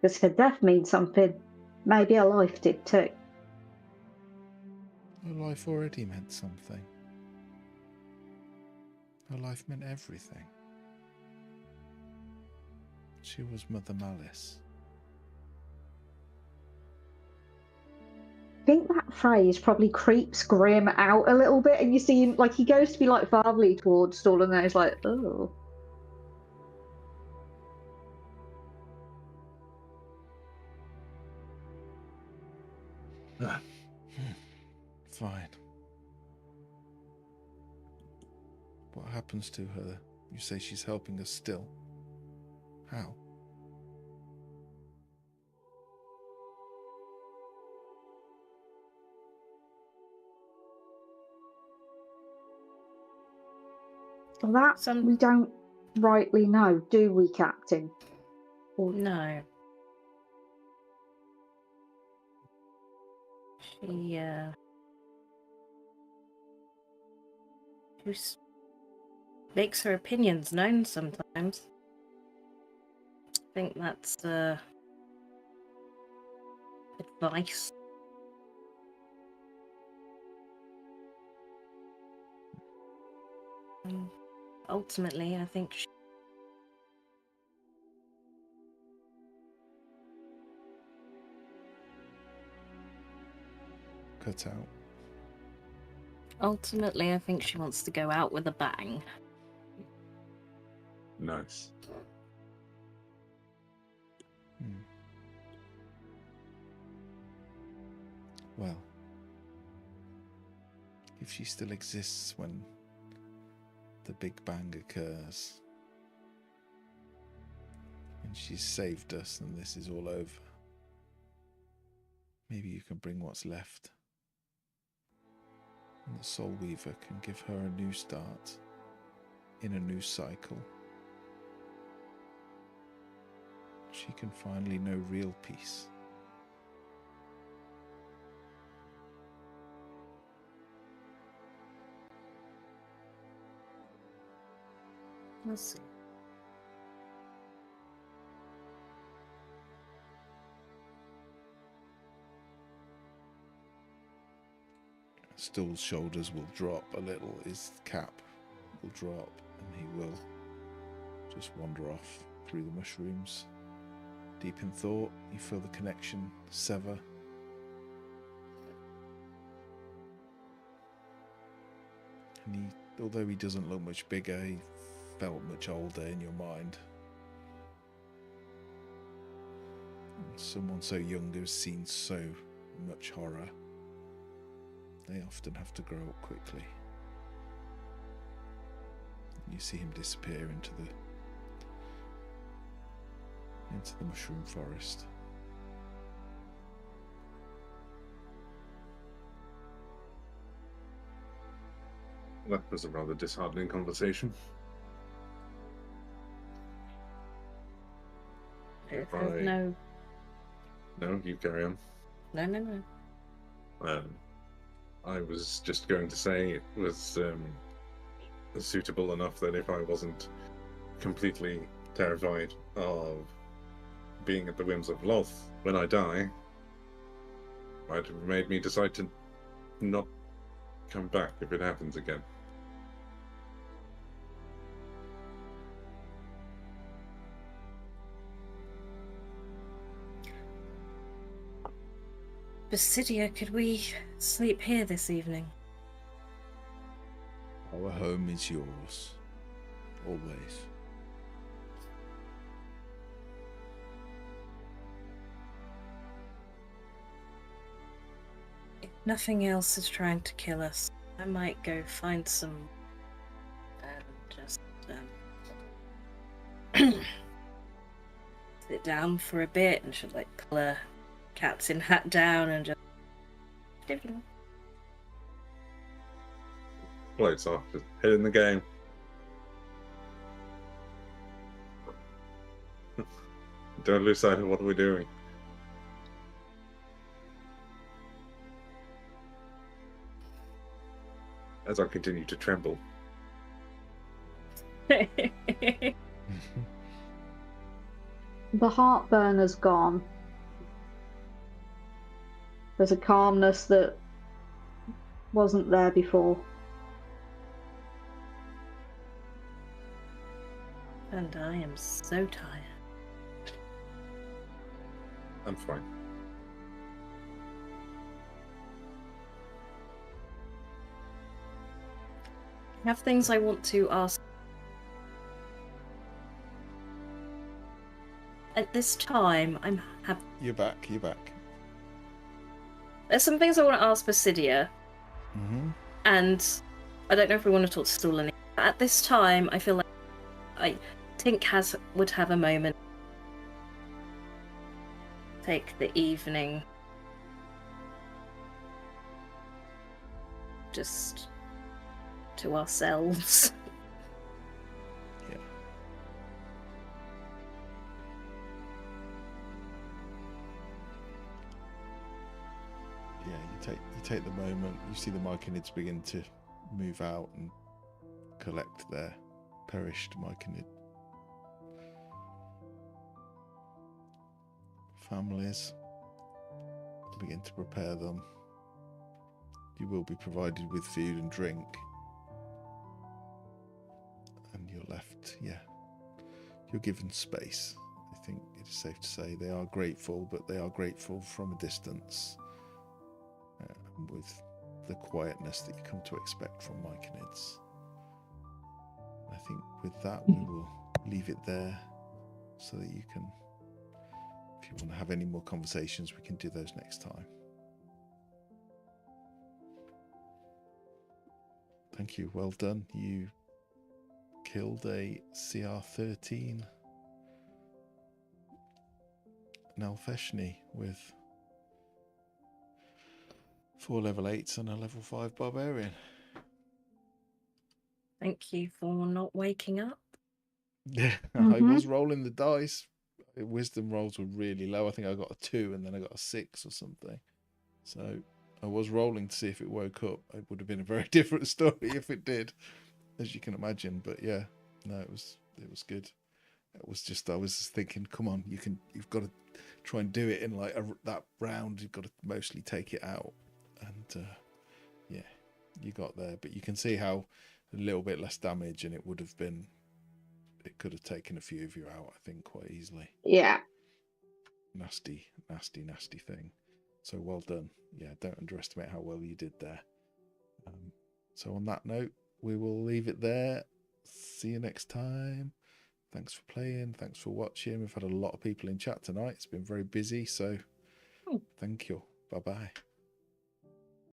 Because if her death means something, maybe her life did too. Her life already meant something. Her life meant everything. She was Mother Malice. I think that phrase probably creeps Grim out a little bit, and you see him, like, he goes to be like fatherly towards Stall, and then he's like, oh. Fine. What happens to her? You say she's helping us still. How? Well, that we don't rightly know, do we, Captain? Or... No. She, She makes her opinions known sometimes. I think that's, advice. Ultimately, I think she... Cut out. Ultimately, I think she wants to go out with a bang. Nice. Well, if she still exists when the Big Bang occurs, and she's saved us and this is all over, maybe you can bring what's left, and the Soul Weaver can give her a new start in a new cycle. She can finally know real peace. We'll see. Stool's shoulders will drop a little, his cap will drop, and he will just wander off through the mushrooms. Deep in thought, you feel the connection sever. And although he doesn't look much bigger, he felt much older in your mind. And someone so young who's seen so much horror, they often have to grow up quickly. You see him disappear into the mushroom forest. That was a rather disheartening conversation. If I... No, No, you carry on. no. I was just going to say it was suitable enough that if I wasn't completely terrified of being at the whims of Loth when I die, might have made me decide to not come back if it happens again. Basidia, could we sleep here this evening? Our home is yours. Always. If nothing else is trying to kill us, I might go find some and just sit down for a bit and should like pull a captain hat down and just Lights off, just head in the game. Don't lose sight of what we're doing. As I continue to tremble. The heartburn has gone. There's a calmness that wasn't there before. And I am so tired. I'm fine. I have things I want to ask. At this time, You're back. there's some things I want to ask Basidia, Mm-hmm. and I don't know if we want to talk to Stoolany. At this time, I feel like Tink would have a moment. Take the evening. Just to ourselves. Yeah. Yeah, you take the moment, you see the Myconids begin to move out and collect their perished Myconid families, begin to prepare them. You will be provided with food and drink, and you're left, you're given space. I think it is safe to say they are grateful, but they are grateful from a distance, with the quietness that you come to expect from Myconids. I think with that we will leave it there, so that you can, if you want to have any more conversations, we can do those next time. Thank you, well done. You killed a CR13 Nalfeshni with 4 level 8s and a level 5 barbarian. Thank you for not waking up. Yeah, I was rolling the dice. Wisdom rolls were really low. I think I got a 2 and then I got a 6 or something. So I was rolling to see if it woke up. It would have been a very different story if it did, as you can imagine. But yeah, no, it was good. It was just, I was just thinking, come on, you've got to try and do it in like that round. You've got to mostly take it out, and yeah, you got there. But you can see how a little bit less damage, and it could have taken a few of you out, I think, quite easily. Yeah. Nasty thing. So well done. Yeah, don't underestimate how well you did there. So on that note, we will leave it there. See you next time. Thanks for playing. Thanks for watching. We've had a lot of people in chat tonight. It's been very busy, so thank you. Bye-bye.